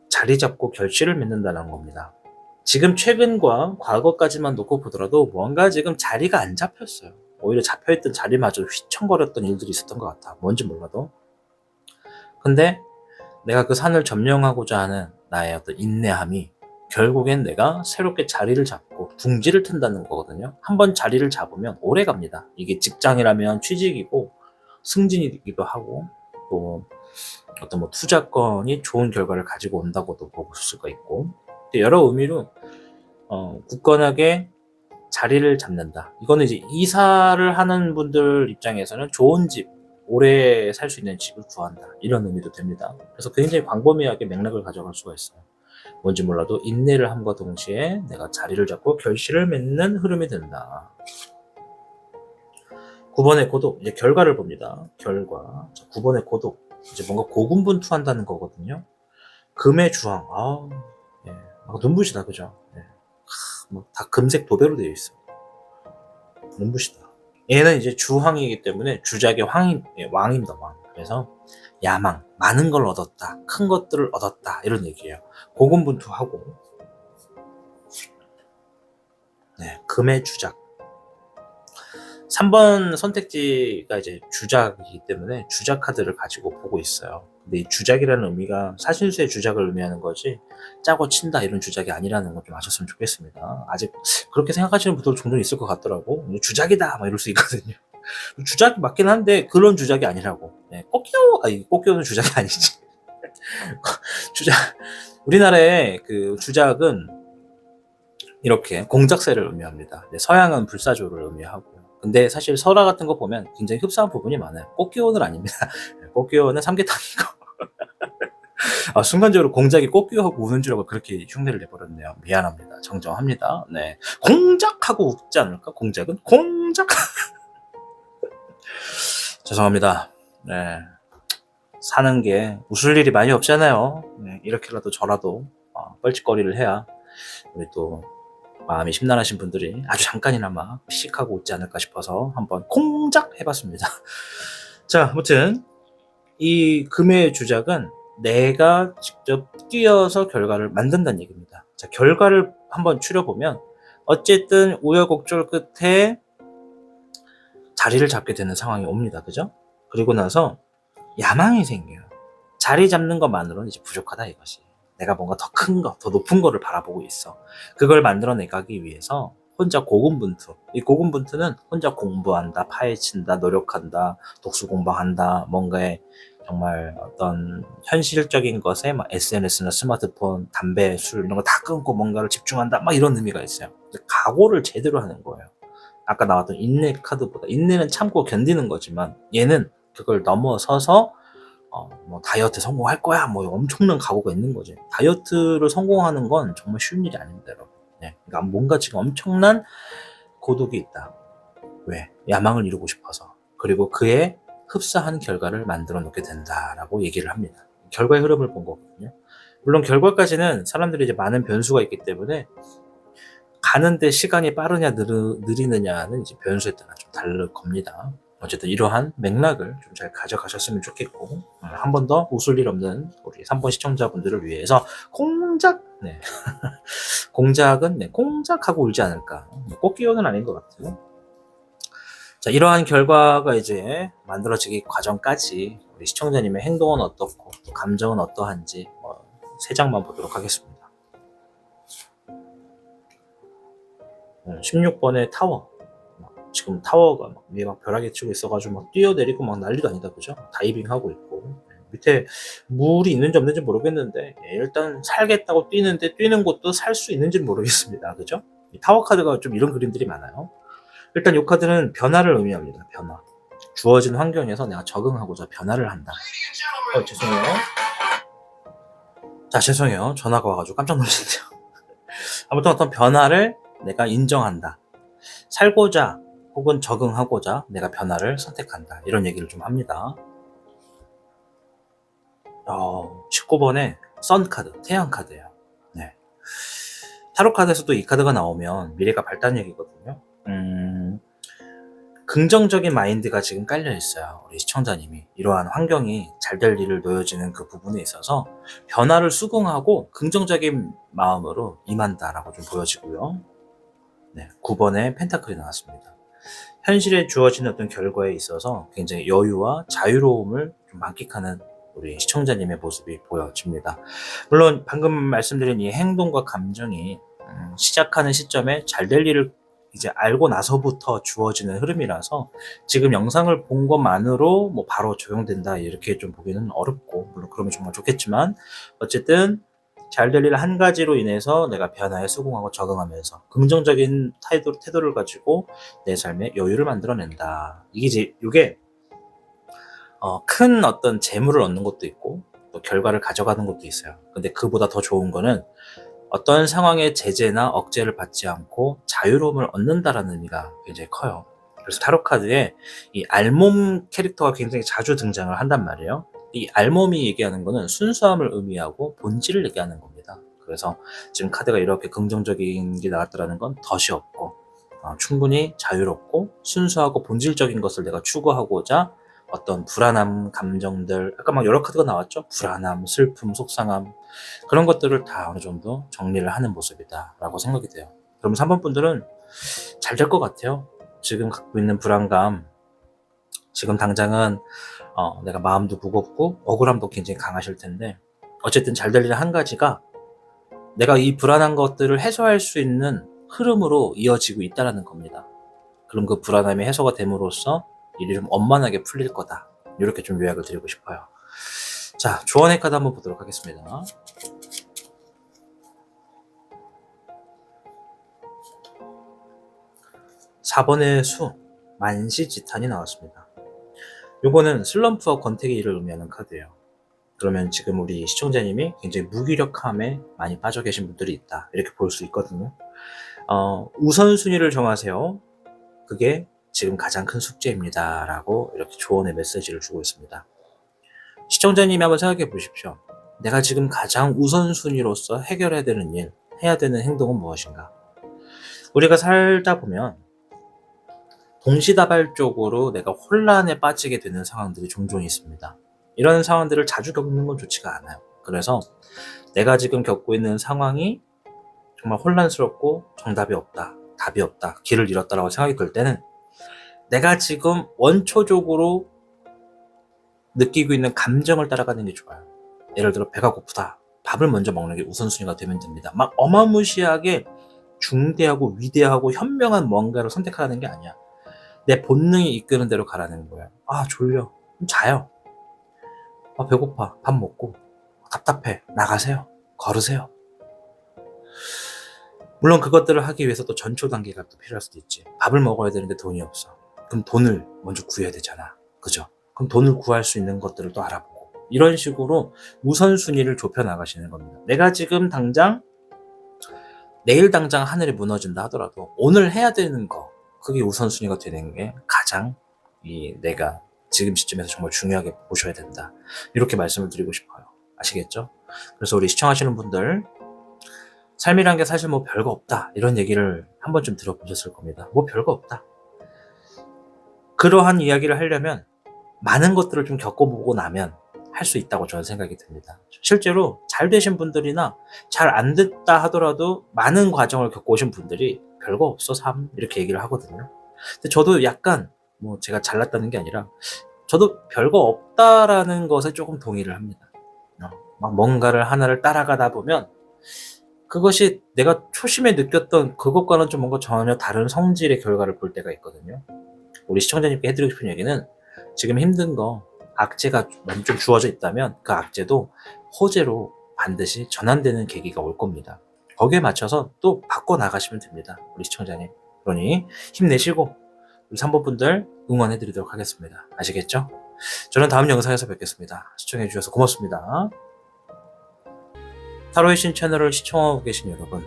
자리 잡고 결실을 맺는다는 겁니다. 지금 최근과 과거까지만 놓고 보더라도 뭔가 지금 자리가 안 잡혔어요. 오히려 잡혀있던 자리마저 휘청거렸던 일들이 있었던 것 같아. 뭔지 몰라도. 근데 내가 그 산을 점령하고자 하는 나의 어떤 인내함이 결국엔 내가 새롭게 자리를 잡고 둥지를 튼다는 거거든요. 한번 자리를 잡으면 오래 갑니다. 이게 직장이라면 취직이고 승진이기도 하고 또 어떤 투자건이 좋은 결과를 가지고 온다고도 볼 수가 있고, 여러 의미로 굳건하게 자리를 잡는다. 이거는 이제 이사를 하는 분들 입장에서는 좋은 집, 오래 살 수 있는 집을 구한다. 이런 의미도 됩니다. 그래서 굉장히 광범위하게 맥락을 가져갈 수가 있어요. 뭔지 몰라도 인내를 함과 동시에 내가 자리를 잡고 결실을 맺는 흐름이 된다. 9번의 고독, 이제 결과를 봅니다. 결과. 자, 9번의 고독. 이제 뭔가 고군분투한다는 거거든요. 금의 주황. 예. 눈부시다, 그죠? 예. 다 금색 도배로 되어 있어. 눈부시다. 얘는 이제 주황이기 때문에 주작의 왕입니다, 왕. 그래서 야망, 많은 걸 얻었다, 큰 것들을 얻었다, 이런 얘기예요. 고군분투하고. 네, 금의 주작. 3번 선택지가 이제 주작이기 때문에 주작 카드를 가지고 보고 있어요. 근데 이 주작이라는 의미가 사실수의 주작을 의미하는 거지 짜고 친다 이런 주작이 아니라는 거 좀 아셨으면 좋겠습니다. 아직 그렇게 생각하시는 분들 종종 있을 것 같더라고. 주작이다 막 이럴 수 있거든요. 주작이 맞긴 한데 그런 주작이 아니라고. 네, 꽃기호는 주작이 아니지. 주작. 우리나라의 그 주작은 이렇게 공작새를 의미합니다. 네, 서양은 불사조를 의미하고. 근데 사실 설화 같은 거 보면 굉장히 흡사한 부분이 많아요. 꽃기호는 아닙니다. 꽃기호는 삼계탕이고. 순간적으로 공작이 꽃기호하고 우는 줄 알고 그렇게 흉내를 내버렸네요. 미안합니다. 정정합니다. 네. 공작하고 웃지 않을까? 공작은? 공작! 죄송합니다. 네. 사는 게 웃을 일이 많이 없잖아요. 네. 이렇게라도 저라도 뻘짓거리를 해야 우리 또 마음이 심란하신 분들이 아주 잠깐이나마 피식하고 웃지 않을까 싶어서 한번 공작 해봤습니다. 자, 아무튼 이 금의 주작은 내가 직접 뛰어서 결과를 만든다는 얘기입니다. 자, 결과를 한번 추려보면 어쨌든 우여곡절 끝에 자리를 잡게 되는 상황이 옵니다. 그죠? 그리고 나서 야망이 생겨요. 자리 잡는 것만으로는 이제 부족하다 이것이. 내가 뭔가 더 큰 거, 더 높은 거를 바라보고 있어. 그걸 만들어내가기 위해서 혼자 고군분투. 이 고군분투는 혼자 공부한다, 파헤친다, 노력한다, 독수 공부한다, 뭔가에 정말 어떤 현실적인 것에 막 SNS나 스마트폰, 담배, 술 이런 거 다 끊고 뭔가를 집중한다, 막 이런 의미가 있어요. 각오를 제대로 하는 거예요. 아까 나왔던 인내 카드보다 인내는 참고 견디는 거지만 얘는 그걸 넘어서서 뭐 다이어트 성공할 거야 뭐 엄청난 각오가 있는 거지. 다이어트를 성공하는 건 정말 쉬운 일이 아닙니다, 여러분. 네, 그러니까 뭔가 지금 엄청난 고독이 있다. 왜? 야망을 이루고 싶어서. 그리고 그에 흡사한 결과를 만들어 놓게 된다라고 얘기를 합니다. 결과의 흐름을 본 거거든요. 물론 결과까지는 사람들이 이제 많은 변수가 있기 때문에 가는데 시간이 빠르냐 느리느냐는 이제 변수에 따라 좀 다를 겁니다. 어쨌든 이러한 맥락을 좀 잘 가져가셨으면 좋겠고, 한 번 더 웃을 일 없는 우리 3번 시청자분들을 위해서 공작, 네. 공작은, 네, 공작하고 울지 않을까. 꽃기호는 아닌 것 같아요. 자, 이러한 결과가 이제 만들어지기 과정까지 우리 시청자님의 행동은 어떻고, 또 감정은 어떠한지, 세 장만 보도록 하겠습니다. 16번의 타워. 지금 타워가 막 위에 막 벼락이 치고 있어가지고 막 뛰어내리고 막 난리도 아니다, 그죠? 다이빙 하고 있고. 밑에 물이 있는지 없는지 모르겠는데, 일단 살겠다고 뛰는데 뛰는 곳도 살 수 있는지 모르겠습니다, 그죠? 이 타워 카드가 좀 이런 그림들이 많아요. 일단 이 카드는 변화를 의미합니다, 변화. 주어진 환경에서 내가 적응하고자 변화를 한다. 죄송해요. 자, 죄송해요. 전화가 와가지고 깜짝 놀랐네요. 아무튼 어떤 변화를 내가 인정한다. 살고자 혹은 적응하고자 내가 변화를 선택한다. 이런 얘기를 좀 합니다. 19번에 선 카드, 태양 카드예요. 네. 타로 카드에서도 이 카드가 나오면 미래가 밝다는 얘기거든요. 긍정적인 마인드가 지금 깔려 있어요. 우리 시청자님이 이러한 환경이 잘 될 일을 놓여지는 그 부분에 있어서 변화를 수긍하고 긍정적인 마음으로 임한다라고 좀 보여지고요. 네, 9번에 펜타클이 나왔습니다. 현실에 주어진 어떤 결과에 있어서 굉장히 여유와 자유로움을 좀 만끽하는 우리 시청자님의 모습이 보여집니다. 물론 방금 말씀드린 이 행동과 감정이 시작하는 시점에 잘 될 일을 이제 알고 나서부터 주어지는 흐름이라서 지금 영상을 본 것만으로 뭐 바로 적용된다 이렇게 좀 보기는 어렵고, 물론 그러면 정말 좋겠지만 어쨌든 잘 될 일 한 가지로 인해서 내가 변화에 수긍하고 적응하면서 긍정적인 태도를 가지고 내 삶에 여유를 만들어낸다. 이게 큰 어떤 재물을 얻는 것도 있고 또 결과를 가져가는 것도 있어요. 근데 그보다 더 좋은 거는 어떤 상황의 제재나 억제를 받지 않고 자유로움을 얻는다라는 의미가 굉장히 커요. 그래서 타로 카드에 이 알몸 캐릭터가 굉장히 자주 등장을 한단 말이에요. 이 알몸이 얘기하는 거는 순수함을 의미하고 본질을 얘기하는 겁니다. 그래서 지금 카드가 이렇게 긍정적인 게 나왔다는 건 덫이 없고 충분히 자유롭고 순수하고 본질적인 것을 내가 추구하고자 어떤 불안함, 감정들, 아까 막 여러 카드가 나왔죠? 불안함, 슬픔, 속상함, 그런 것들을 다 어느 정도 정리를 하는 모습이다 라고 생각이 돼요. 그럼 3번 분들은 잘 될 것 같아요. 지금 갖고 있는 불안감, 지금 당장은 내가 마음도 무겁고 억울함도 굉장히 강하실 텐데, 어쨌든 잘 될 일 한 가지가 내가 이 불안한 것들을 해소할 수 있는 흐름으로 이어지고 있다는 겁니다. 그럼 그 불안함이 해소가 됨으로써 일이 좀 원만하게 풀릴 거다. 이렇게 좀 요약을 드리고 싶어요. 자, 조언의 카드 한번 보도록 하겠습니다. 4번의 수, 만시지탄이 나왔습니다. 요거는 슬럼프와 권태기 일을 의미하는 카드예요. 그러면 지금 우리 시청자님이 굉장히 무기력함에 많이 빠져 계신 분들이 있다. 이렇게 볼 수 있거든요. 우선순위를 정하세요. 그게 지금 가장 큰 숙제입니다. 라고 이렇게 조언의 메시지를 주고 있습니다. 시청자님이 한번 생각해 보십시오. 내가 지금 가장 우선순위로서 해결해야 되는 일, 해야 되는 행동은 무엇인가? 우리가 살다 보면 동시다발적으로 내가 혼란에 빠지게 되는 상황들이 종종 있습니다. 이런 상황들을 자주 겪는 건 좋지가 않아요. 그래서 내가 지금 겪고 있는 상황이 정말 혼란스럽고 정답이 없다, 답이 없다, 길을 잃었다라고 생각이 들 때는 내가 지금 원초적으로 느끼고 있는 감정을 따라가는 게 좋아요. 예를 들어 배가 고프다. 밥을 먼저 먹는 게 우선순위가 되면 됩니다. 막 어마무시하게 중대하고 위대하고 현명한 뭔가를 선택하라는 게 아니야. 내 본능이 이끄는 대로 가라는 거야. 아, 졸려. 그럼 자요. 아, 배고파. 밥 먹고. 답답해. 나가세요. 걸으세요. 물론 그것들을 하기 위해서 또 전초 단계가 또 필요할 수도 있지. 밥을 먹어야 되는데 돈이 없어. 그럼 돈을 먼저 구해야 되잖아. 그죠? 그럼 돈을 구할 수 있는 것들을 또 알아보고. 이런 식으로 우선순위를 좁혀 나가시는 겁니다. 내가 지금 당장 내일 당장 하늘이 무너진다 하더라도 오늘 해야 되는 거, 그게 우선순위가 되는 게 가장 내가 지금 시점에서 정말 중요하게 보셔야 된다. 이렇게 말씀을 드리고 싶어요. 아시겠죠? 그래서 우리 시청하시는 분들, 삶이란 게 사실 뭐 별거 없다, 이런 얘기를 한 번쯤 들어보셨을 겁니다. 뭐 별거 없다. 그러한 이야기를 하려면 많은 것들을 좀 겪어보고 나면 할 수 있다고 저는 생각이 듭니다. 실제로 잘 되신 분들이나 잘 안 됐다 하더라도 많은 과정을 겪고 오신 분들이 별거 없어 삶, 이렇게 얘기를 하거든요. 근데 저도 약간 뭐 제가 잘났다는 게 아니라 저도 별거 없다라는 것에 조금 동의를 합니다. 막 뭔가를 하나를 따라가다 보면 그것이 내가 초심에 느꼈던 그것과는 좀 뭔가 전혀 다른 성질의 결과를 볼 때가 있거든요. 우리 시청자님께 해드리고 싶은 얘기는, 지금 힘든 거 악재가 좀 주어져 있다면 그 악재도 호재로 반드시 전환되는 계기가 올 겁니다. 거기에 맞춰서 또 바꿔나가시면 됩니다. 우리 시청자님. 그러니 힘내시고 우리 3번 분들 응원해드리도록 하겠습니다. 아시겠죠? 저는 다음 영상에서 뵙겠습니다. 시청해주셔서 고맙습니다. 타로의 신 채널을 시청하고 계신 여러분,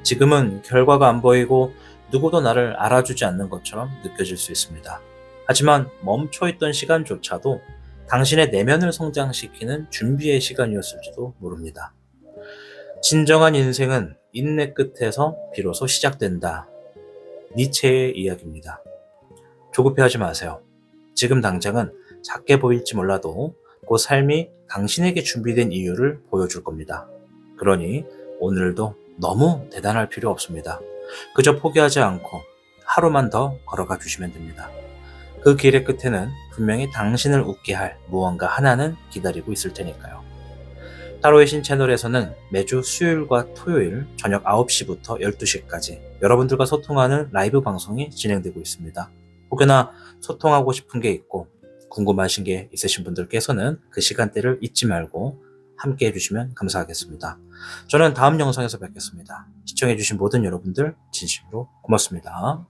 지금은 결과가 안 보이고 누구도 나를 알아주지 않는 것처럼 느껴질 수 있습니다. 하지만 멈춰있던 시간조차도 당신의 내면을 성장시키는 준비의 시간이었을지도 모릅니다. 진정한 인생은 인내 끝에서 비로소 시작된다. 니체의 이야기입니다. 조급해하지 마세요. 지금 당장은 작게 보일지 몰라도 그 삶이 당신에게 준비된 이유를 보여줄 겁니다. 그러니 오늘도 너무 대단할 필요 없습니다. 그저 포기하지 않고 하루만 더 걸어가 주시면 됩니다. 그 길의 끝에는 분명히 당신을 웃게 할 무언가 하나는 기다리고 있을 테니까요. 타로의 신 채널에서는 매주 수요일과 토요일 저녁 9시부터 12시까지 여러분들과 소통하는 라이브 방송이 진행되고 있습니다. 혹여나 소통하고 싶은 게 있고 궁금하신 게 있으신 분들께서는 그 시간대를 잊지 말고 함께 해주시면 감사하겠습니다. 저는 다음 영상에서 뵙겠습니다. 시청해주신 모든 여러분들 진심으로 고맙습니다.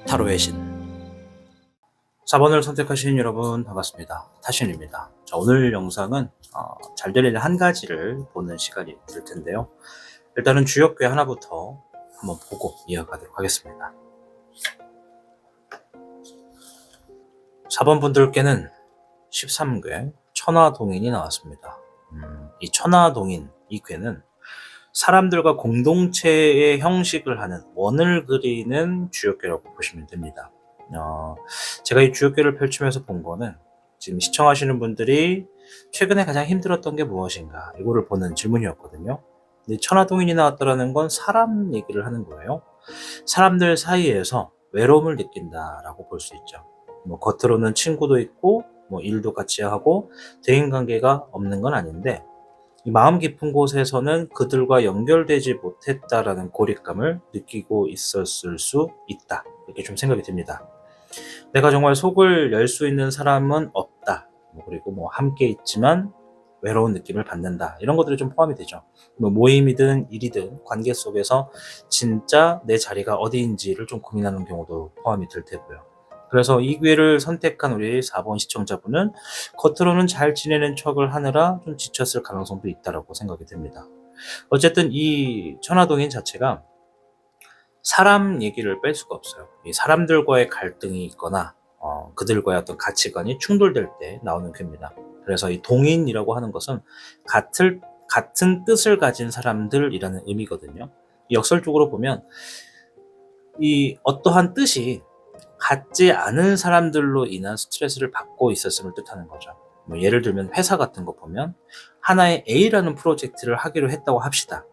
타로의 신 4번을 선택하신 여러분 반갑습니다. 타신입니다. 자, 오늘 영상은 잘 될 일 한 가지를 보는 시간이 될 텐데요. 일단은 주역궤 하나부터 한번 보고 이어가도록 하겠습니다. 4번 분들께는 13궤 천하동인이 나왔습니다. 이 천하동인, 이 궤는 사람들과 공동체의 형식을 하는, 원을 그리는 주역궤라고 보시면 됩니다. 제가 이 주역궤를 펼치면서 본 거는, 지금 시청하시는 분들이 최근에 가장 힘들었던 게 무엇인가, 이거를 보는 질문이었거든요. 근데 천하동인이 나왔다라는 건 사람 얘기를 하는 거예요. 사람들 사이에서 외로움을 느낀다라고 볼 수 있죠. 뭐 겉으로는 친구도 있고 뭐 일도 같이 하고 대인관계가 없는 건 아닌데, 이 마음 깊은 곳에서는 그들과 연결되지 못했다라는 고립감을 느끼고 있었을 수 있다, 이렇게 좀 생각이 듭니다. 내가 정말 속을 열 수 있는 사람은 없다, 그리고 뭐 함께 있지만 외로운 느낌을 받는다, 이런 것들이 좀 포함이 되죠. 뭐 모임이든 일이든 관계 속에서 진짜 내 자리가 어디인지를 좀 고민하는 경우도 포함이 될 테고요. 그래서 이 기회를 선택한 우리 4번 시청자분은 겉으로는 잘 지내는 척을 하느라 좀 지쳤을 가능성도 있다고 생각이 됩니다. 어쨌든 이 천하동인 자체가 사람 얘기를 뺄 수가 없어요. 이 사람들과의 갈등이 있거나 그들과의 어떤 가치관이 충돌될 때 나오는 궤입니다. 그래서 이 동인이라고 하는 것은 같은 뜻을 가진 사람들이라는 의미거든요. 역설적으로 보면 이 어떠한 뜻이 같지 않은 사람들로 인한 스트레스를 받고 있었음을 뜻하는 거죠. 뭐 예를 들면 회사 같은 거 보면 하나의 A라는 프로젝트를 하기로 했다고 합시다.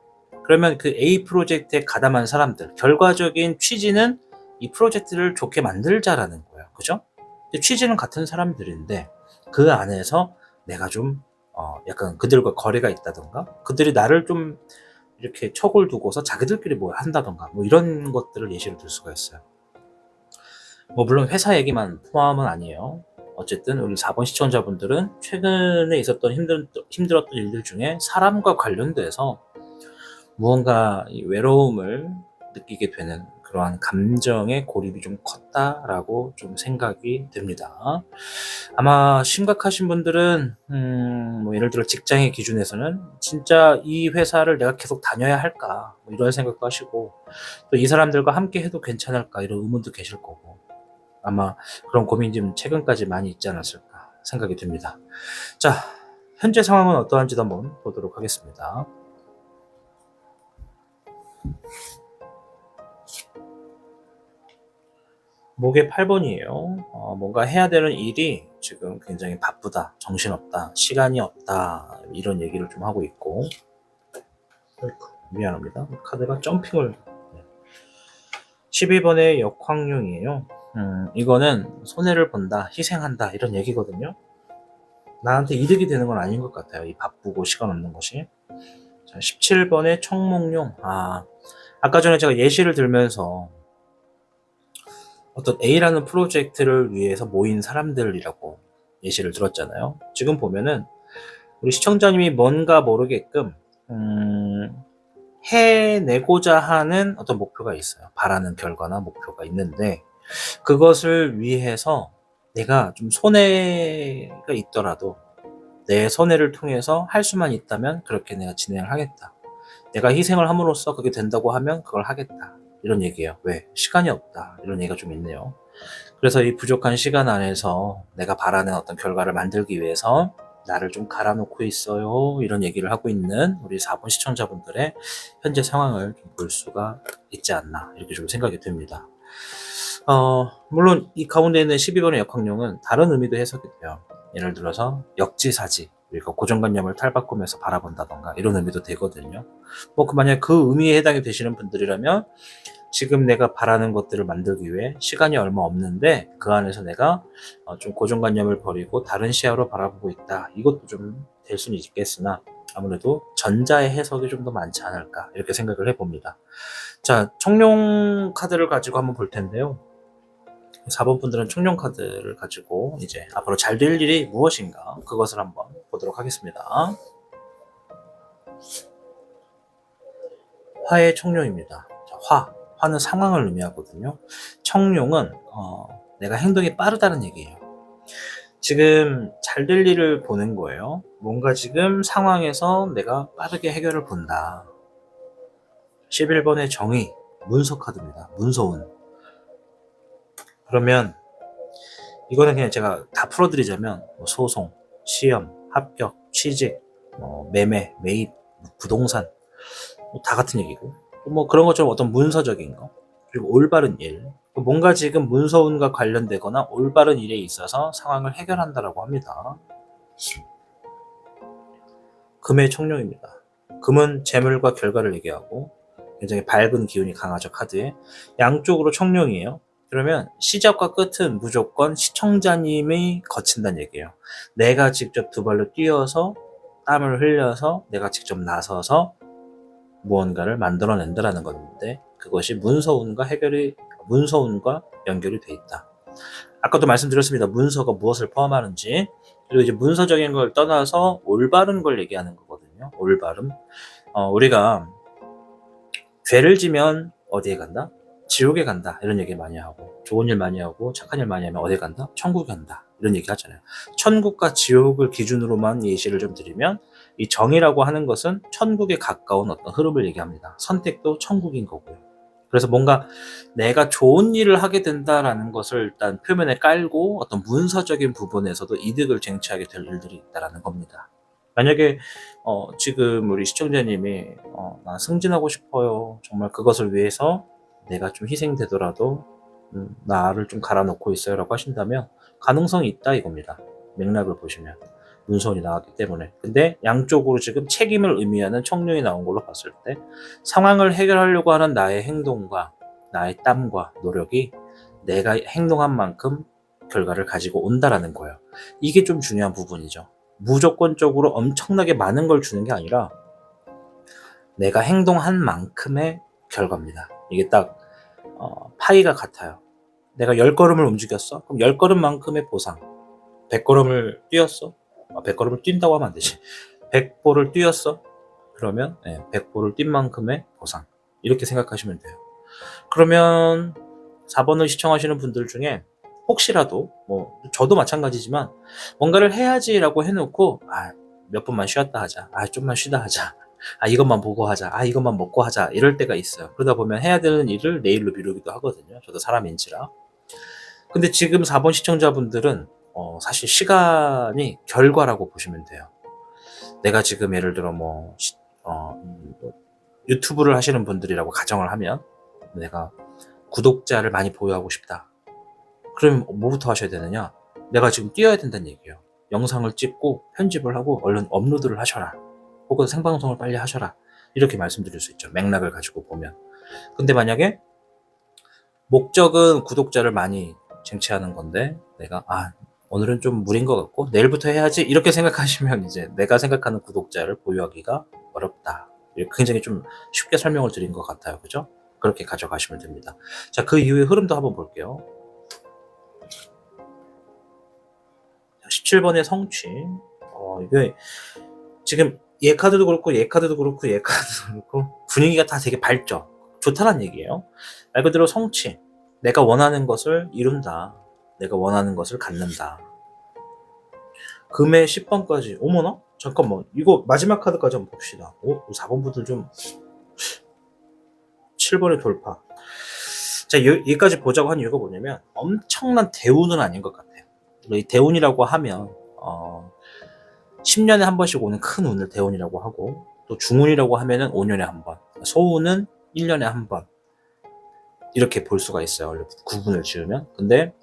그러면 그 A 프로젝트에 가담한 사람들, 결과적인 취지는 이 프로젝트를 좋게 만들자라는 거예요. 그죠? 취지는 같은 사람들인데 그 안에서 내가 좀 약간 그들과 거래가 있다던가 그들이 나를 좀 이렇게 척을 두고서 자기들끼리 뭐 한다던가 뭐 이런 것들을 예시로 들 수가 있어요. 뭐 물론 회사 얘기만 포함은 아니에요. 어쨌든 우리 4번 시청자분들은 최근에 있었던 힘들었던 일들 중에 사람과 관련돼서 무언가 이 외로움을 느끼게 되는 그러한 감정의 고립이 좀 컸다라고 좀 생각이 됩니다. 아마 심각하신 분들은 뭐 예를 들어 직장의 기준에서는 진짜 이 회사를 내가 계속 다녀야 할까 뭐 이런 생각도 하시고 또 이 사람들과 함께 해도 괜찮을까 이런 의문도 계실 거고 아마 그런 고민이 좀 최근까지 많이 있지 않았을까 생각이 듭니다. 자, 현재 상황은 어떠한지도 한번 보도록 하겠습니다. 목의 8번이에요. 뭔가 해야 되는 일이 지금 굉장히 바쁘다, 정신없다, 시간이 없다 이런 얘기를 좀 하고 있고 미안합니다. 카드가 점핑을 12번의 역황룡이에요. 이거는 손해를 본다, 희생한다 이런 얘기거든요. 나한테 이득이 되는 건 아닌 것 같아요. 이 바쁘고 시간 없는 것이. 자, 17번의 청목룡. 아까 전에 제가 예시를 들면서 어떤 A라는 프로젝트를 위해서 모인 사람들이라고 예시를 들었잖아요. 지금 보면은 우리 시청자님이 뭔가 모르게끔 해내고자 하는 어떤 목표가 있어요. 바라는 결과나 목표가 있는데 그것을 위해서 내가 좀 손해가 있더라도 내 손해를 통해서 할 수만 있다면 그렇게 내가 진행을 하겠다. 내가 희생을 함으로써 그게 된다고 하면 그걸 하겠다. 이런 얘기예요. 왜? 시간이 없다. 이런 얘기가 좀 있네요. 그래서 이 부족한 시간 안에서 내가 바라는 어떤 결과를 만들기 위해서 나를 좀 갈아놓고 있어요. 이런 얘기를 하고 있는 우리 4번 시청자분들의 현재 상황을 좀 볼 수가 있지 않나 이렇게 좀 생각이 듭니다. 물론 이 가운데 있는 12번의 역학룡은 다른 의미도 해석이 돼요. 예를 들어서 역지사지, 우리가 고정관념을 탈바꿈해서 바라본다던가 이런 의미도 되거든요. 만약 그 의미에 해당이 되시는 분들이라면 지금 내가 바라는 것들을 만들기 위해 시간이 얼마 없는데 그 안에서 내가 좀 고정관념을 버리고 다른 시야로 바라보고 있다. 이것도 좀 될 수는 있겠으나 아무래도 전자의 해석이 좀 더 많지 않을까 이렇게 생각을 해봅니다. 자, 청룡 카드를 가지고 한번 볼 텐데요. 4번 분들은 청룡 카드를 가지고 이제 앞으로 잘 될 일이 무엇인가 그것을 한번 보도록 하겠습니다. 화의 청룡입니다. 자, 화는 상황을 의미하거든요. 청룡은 내가 행동이 빠르다는 얘기예요. 지금 잘 될 일을 보는 거예요. 뭔가 지금 상황에서 내가 빠르게 해결을 본다. 11번의 정의, 문서 카드입니다. 문서운. 그러면 이거는 그냥 제가 다 풀어드리자면 소송, 시험, 합격, 취직, 매매, 매입, 부동산 다 같은 얘기고 그런 것처럼 어떤 문서적인 거 그리고 올바른 일 뭔가 지금 문서운과 관련되거나 올바른 일에 있어서 상황을 해결한다라고 합니다. 금의 청룡입니다. 금은 재물과 결과를 얘기하고 굉장히 밝은 기운이 강하죠. 카드에 양쪽으로 청룡이에요. 그러면 시작과 끝은 무조건 시청자님이 거친다는 얘기예요. 내가 직접 두 발로 뛰어서 땀을 흘려서 내가 직접 나서서 무언가를 만들어낸다라는 건데 그것이 문서운과 연결이 돼 있다. 아까도 말씀드렸습니다. 문서가 무엇을 포함하는지 그리고 이제 문서적인 걸 떠나서 올바른 걸 얘기하는 거거든요. 올바름. 우리가 죄를 지면 어디에 간다? 지옥에 간다. 이런 얘기 많이 하고 좋은 일 많이 하고 착한 일 많이 하면 어디에 간다? 천국에 간다. 이런 얘기 하잖아요. 천국과 지옥을 기준으로만 예시를 좀 드리면 이 정이라고 하는 것은 천국에 가까운 어떤 흐름을 얘기합니다. 선택도 천국인 거고요. 그래서 뭔가 내가 좋은 일을 하게 된다라는 것을 일단 표면에 깔고 어떤 문서적인 부분에서도 이득을 쟁취하게 될 일들이 있다라는 겁니다. 만약에 지금 우리 시청자님이 나 승진하고 싶어요. 정말 그것을 위해서 내가 좀 희생되더라도 나를 좀 갈아놓고 있어요 라고 하신다면 가능성이 있다 이겁니다. 맥락을 보시면 문서운이 나왔기 때문에 근데 양쪽으로 지금 책임을 의미하는 청룡이 나온 걸로 봤을 때 상황을 해결하려고 하는 나의 행동과 나의 땀과 노력이 내가 행동한 만큼 결과를 가지고 온다라는 거예요. 이게 좀 중요한 부분이죠. 무조건적으로 엄청나게 많은 걸 주는 게 아니라 내가 행동한 만큼의 결과입니다. 이게 딱 파이가 같아요. 내가 10걸음을 움직였어? 그럼 10걸음만큼의 보상. 100걸음을 뛰었어? 100걸음을 뛴다고 하면 안 되지. 100보를 뛰었어? 그러면 100보를 뛴 만큼의 보상. 이렇게 생각하시면 돼요. 그러면 4번을 시청하시는 분들 중에 혹시라도 뭐 저도 마찬가지지만 뭔가를 해야지라고 해놓고 몇 분만 쉬었다 하자. 좀만 쉬다 하자. 이것만 보고 하자. 이것만 먹고 하자. 이럴 때가 있어요. 그러다 보면 해야 되는 일을 내일로 미루기도 하거든요. 저도 사람인지라. 근데 지금 4번 시청자분들은 사실 시간이 결과라고 보시면 돼요. 내가 지금 예를 들어 유튜브를 하시는 분들이라고 가정을 하면 내가 구독자를 많이 보유하고 싶다. 그럼 뭐부터 하셔야 되느냐? 내가 지금 뛰어야 된다는 얘기예요. 영상을 찍고 편집을 하고 얼른 업로드를 하셔라. 혹은 생방송을 빨리 하셔라. 이렇게 말씀드릴 수 있죠. 맥락을 가지고 보면. 근데 만약에 목적은 구독자를 많이 쟁취하는 건데 내가 오늘은 좀 무리인 것 같고 내일부터 해야지 이렇게 생각하시면 이제 내가 생각하는 구독자를 보유하기가 어렵다. 굉장히 좀 쉽게 설명을 드린 것 같아요. 그죠? 그렇게 가져가시면 됩니다. 자, 그 이후의 흐름도 한번 볼게요. 17번의 성취. 이게 지금 얘 카드도 그렇고 얘 카드도 그렇고 얘 카드도 그렇고 분위기가 다 되게 밝죠. 좋다는 얘기예요. 말 그대로 성취. 내가 원하는 것을 이룬다. 내가 원하는 것을 갖는다. 금의 10번까지. 어머나? 잠깐만. 이거 마지막 카드까지 한번 봅시다. 4번 분들 좀 7번의 돌파. 자, 여기까지 보자고 한 이유가 뭐냐면 엄청난 대운은 아닌 것 같아요. 이 대운이라고 하면 10년에 한 번씩 오는 큰 운을 대운이라고 하고 또 중운이라고 하면은 5년에 한 번, 소운은 1년에 한 번 이렇게 볼 수가 있어요. 구분을 지으면. 근데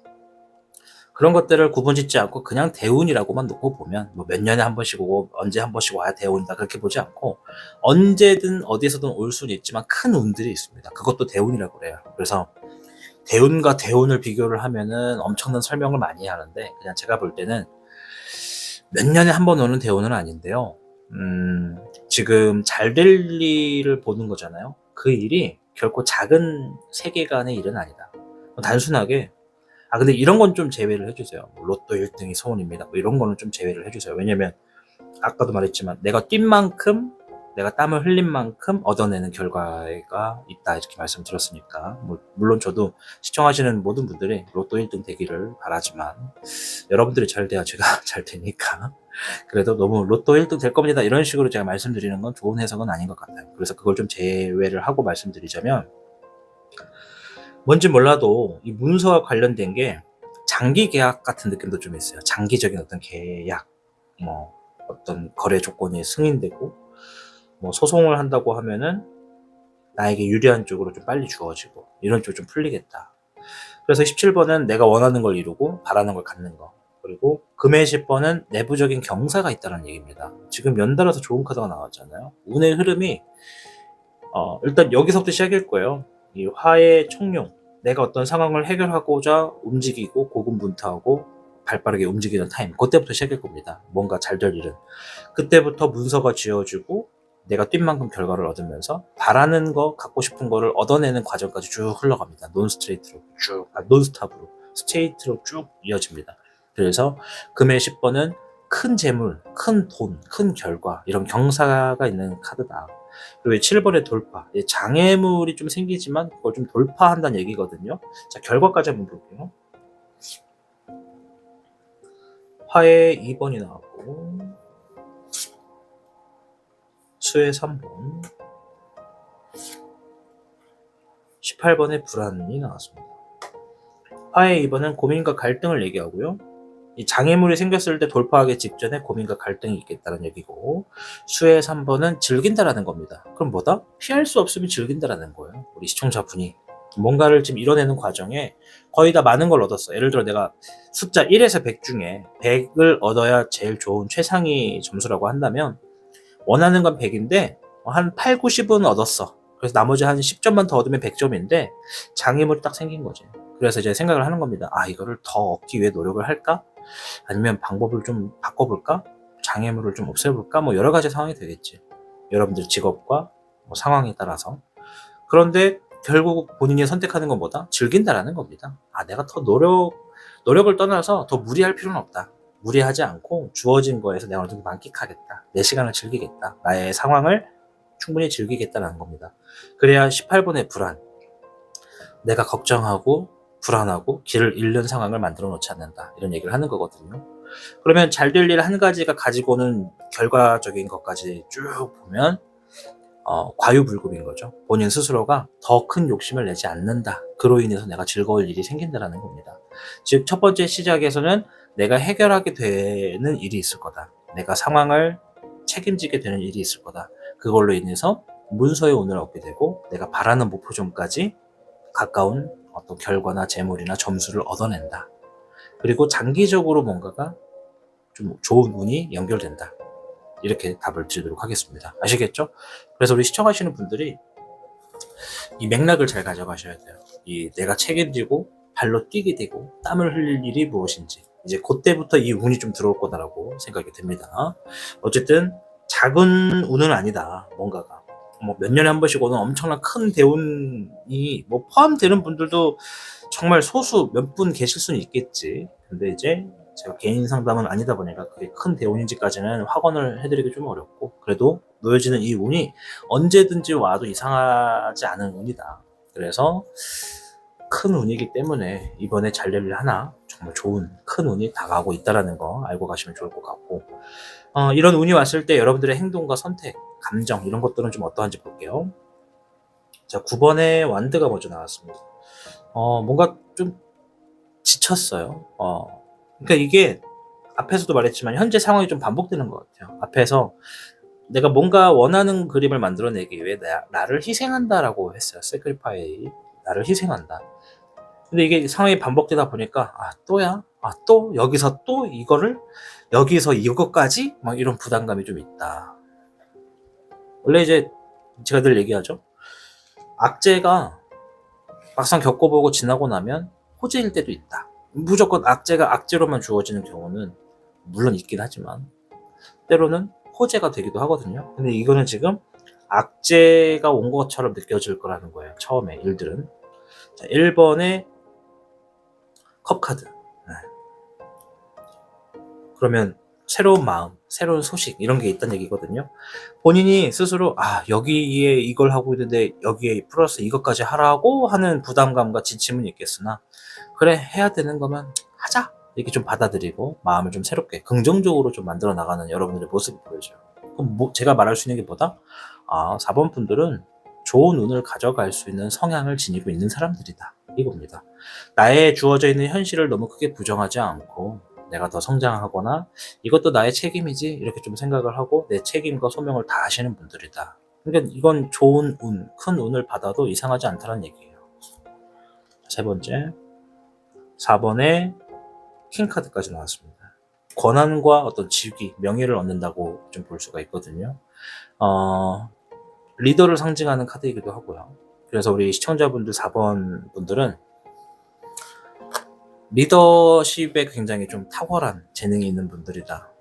그런 것들을 구분 짓지 않고 그냥 대운이라고만 놓고 보면 몇 년에 한 번씩 오고 언제 한 번씩 와야 대운이다 그렇게 보지 않고 언제든 어디서든 올 수는 있지만 큰 운들이 있습니다. 그것도 대운이라고 그래요. 그래서 대운과 대운을 비교를 하면은 엄청난 설명을 많이 하는데 그냥 제가 볼 때는 몇 년에 한 번 오는 대운은 아닌데요. 지금 잘 될 일을 보는 거잖아요. 그 일이 결코 작은 세계관의 일은 아니다. 단순하게 근데 이런 건 좀 제외를 해주세요. 로또 1등이 소원입니다. 이런 거는 좀 제외를 해주세요. 왜냐면 아까도 말했지만 내가 뛴 만큼 내가 땀을 흘린 만큼 얻어내는 결과가 있다 이렇게 말씀드렸으니까 물론 저도 시청하시는 모든 분들이 로또 1등 되기를 바라지만 여러분들이 잘 돼야 제가 잘 되니까 그래도 너무 로또 1등 될 겁니다 이런 식으로 제가 말씀드리는 건 좋은 해석은 아닌 것 같아요. 그래서 그걸 좀 제외를 하고 말씀드리자면 뭔지 몰라도 이 문서와 관련된 게 장기 계약 같은 느낌도 좀 있어요. 장기적인 어떤 계약, 어떤 거래 조건이 승인되고 소송을 한다고 하면은 나에게 유리한 쪽으로 좀 빨리 주어지고 이런 쪽 좀 풀리겠다. 그래서 17번은 내가 원하는 걸 이루고 바라는 걸 갖는 거. 그리고 금의 10번은 내부적인 경사가 있다는 얘기입니다. 지금 연달아서 좋은 카드가 나왔잖아요. 운의 흐름이 일단 여기서부터 시작일 거예요. 이 화의 총룡. 내가 어떤 상황을 해결하고자 움직이고 고군분투하고 발빠르게 움직이는 타임. 그때부터 시작일 겁니다. 뭔가 잘 될 일은. 그때부터 문서가 지어지고 내가 뛴 만큼 결과를 얻으면서 바라는 거, 갖고 싶은 거를 얻어내는 과정까지 쭉 흘러갑니다. 논스트레이트로 쭉, 논스탑으로 스트레이트로 쭉 이어집니다. 그래서 금의 10번은 큰 재물, 큰 돈, 큰 결과 이런 경사가 있는 카드다. 그리고 7번의 돌파, 장애물이 좀 생기지만 그걸 좀 돌파한다는 얘기거든요. 자, 결과까지 한번 볼게요. 화의 2번이 나왔고 수의 3번 18번의 불안이 나왔습니다. 화의 2번은 고민과 갈등을 얘기하고요. 이 장애물이 생겼을 때 돌파하기 직전에 고민과 갈등이 있겠다는 얘기고 수의 3번은 즐긴다라는 겁니다. 그럼 뭐다? 피할 수 없으면 즐긴다라는 거예요. 우리 시청자분이 뭔가를 지금 이뤄내는 과정에 거의 다 많은 걸 얻었어. 예를 들어 내가 숫자 1에서 100 중에 100을 얻어야 제일 좋은 최상위 점수라고 한다면 원하는 건 100인데 한 8, 90은 얻었어. 그래서 나머지 한 10점만 더 얻으면 100점인데 장애물이 딱 생긴 거지. 그래서 이제 생각을 하는 겁니다. 아, 이거를 더 얻기 위해 노력을 할까? 아니면 방법을 좀 바꿔볼까? 장애물을 좀 없애볼까? 뭐 여러 가지 상황이 되겠지. 여러분들 직업과 뭐 상황에 따라서. 그런데 결국 본인이 선택하는 건 뭐다? 즐긴다라는 겁니다. 아, 내가 더 노력을 떠나서 더 무리할 필요는 없다. 무리하지 않고 주어진 거에서 내가 어느 정도 만끽하겠다. 내 시간을 즐기겠다. 나의 상황을 충분히 즐기겠다는 겁니다. 그래야 18번의 불안, 내가 걱정하고 불안하고 길을 잃는 상황을 만들어 놓지 않는다. 이런 얘기를 하는 거거든요. 그러면 잘 될 일 한 가지가 가지고 오는 결과적인 것까지 쭉 보면 과유불급인 거죠. 본인 스스로가 더 큰 욕심을 내지 않는다. 그로 인해서 내가 즐거울 일이 생긴다는 겁니다. 즉, 첫 번째 시작에서는 내가 해결하게 되는 일이 있을 거다. 내가 상황을 책임지게 되는 일이 있을 거다. 그걸로 인해서 문서의 운을 얻게 되고 내가 바라는 목표점까지 가까운 어떤 결과나 재물이나 점수를 얻어낸다. 그리고 장기적으로 뭔가가 좀 좋은 운이 연결된다. 이렇게 답을 드리도록 하겠습니다. 아시겠죠? 그래서 우리 시청하시는 분들이 이 맥락을 잘 가져가셔야 돼요. 이 내가 책임지고 발로 뛰게 되고 땀을 흘릴 일이 무엇인지 이제 그때부터 이 운이 좀 들어올 거다라고 생각이 듭니다. 어쨌든 작은 운은 아니다. 뭔가가 뭐 몇 년에 한 번씩 오는 엄청난 큰 대운이 뭐 포함되는 분들도 정말 소수 몇 분 계실 수는 있겠지. 근데 이제 제가 개인 상담은 아니다 보니까 그게 큰 대운인지까지는 확언을 해드리기 좀 어렵고, 그래도 놓여지는 이 운이 언제든지 와도 이상하지 않은 운이다. 그래서 큰 운이기 때문에 이번에 잘 될 일 하나 정말 좋은 큰 운이 다가오고 있다는 거 알고 가시면 좋을 것 같고, 이런 운이 왔을 때 여러분들의 행동과 선택, 감정 이런 것들은 좀 어떠한지 볼게요. 자, 9번에 완드가 먼저 나왔습니다. 뭔가 좀 지쳤어요. 그러니까 이게 앞에서도 말했지만 현재 상황이 좀 반복되는 것 같아요. 앞에서 내가 뭔가 원하는 그림을 만들어내기 위해 나를 희생한다라고 했어요. 세크리파이, 나를 희생한다. 근데 이게 상황이 반복되다 보니까 또야? 또? 여기서 또 이거를? 여기서 이것까지? 막 이런 부담감이 좀 있다. 원래 이제 제가 늘 얘기하죠. 악재가 막상 겪어보고 지나고 나면 호재일 때도 있다. 무조건 악재가 악재로만 주어지는 경우는 물론 있긴 하지만 때로는 호재가 되기도 하거든요. 근데 이거는 지금 악재가 온 것처럼 느껴질 거라는 거예요. 처음에 일들은. 자, 1번에 컵카드. 그러면 새로운 마음, 새로운 소식 이런 게 있다는 얘기거든요. 본인이 스스로 여기에 이걸 하고 있는데 여기에 플러스 이것까지 하라고 하는 부담감과 지침은 있겠으나 그래 해야 되는 거면 하자 이렇게 좀 받아들이고 마음을 좀 새롭게 긍정적으로 좀 만들어 나가는 여러분들의 모습이 보여져요. 그럼 제가 말할 수 있는 게 뭐다? 4번 분들은 좋은 운을 가져갈 수 있는 성향을 지니고 있는 사람들이다 이겁니다. 나의 주어져 있는 현실을 너무 크게 부정하지 않고 내가 더 성장하거나 이것도 나의 책임이지 이렇게 좀 생각을 하고 내 책임과 소명을 다 하시는 분들이다. 그러니까 이건 좋은 운, 큰 운을 받아도 이상하지 않다는 얘기예요. 세 번째, 4번에 킹카드까지 나왔습니다. 권한과 어떤 직위, 명예를 얻는다고 좀 볼 수가 있거든요. 리더를 상징하는 카드이기도 하고요. 그래서 우리 시청자분들 4번 분들은 리더십에 굉장히 좀 탁월한 재능이 있는 분들이다.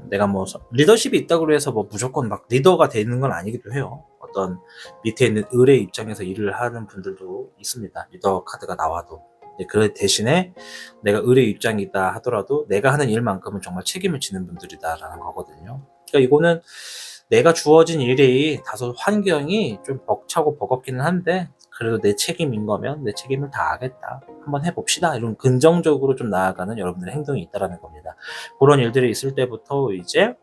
내가 뭐 리더십이 있다고 해서 뭐 무조건 막 리더가 되는 건 아니기도 해요. 어떤 밑에 있는 을의 입장에서 일을 하는 분들도 있습니다. 리더 카드가 나와도. 그 대신에 내가 을의 입장이다 하더라도 내가 하는 일만큼은 정말 책임을 지는 분들이다라는 거거든요. 그러니까 이거는 내가 주어진 일이 다소 환경이 좀 벅차고 버겁기는 한데 그래도 내 책임인 거면 내 책임을 다하겠다. 한번 해봅시다. 이런 긍정적으로 좀 나아가는 여러분들의 행동이 있다는 겁니다. 그런 일들이 있을 때부터 이제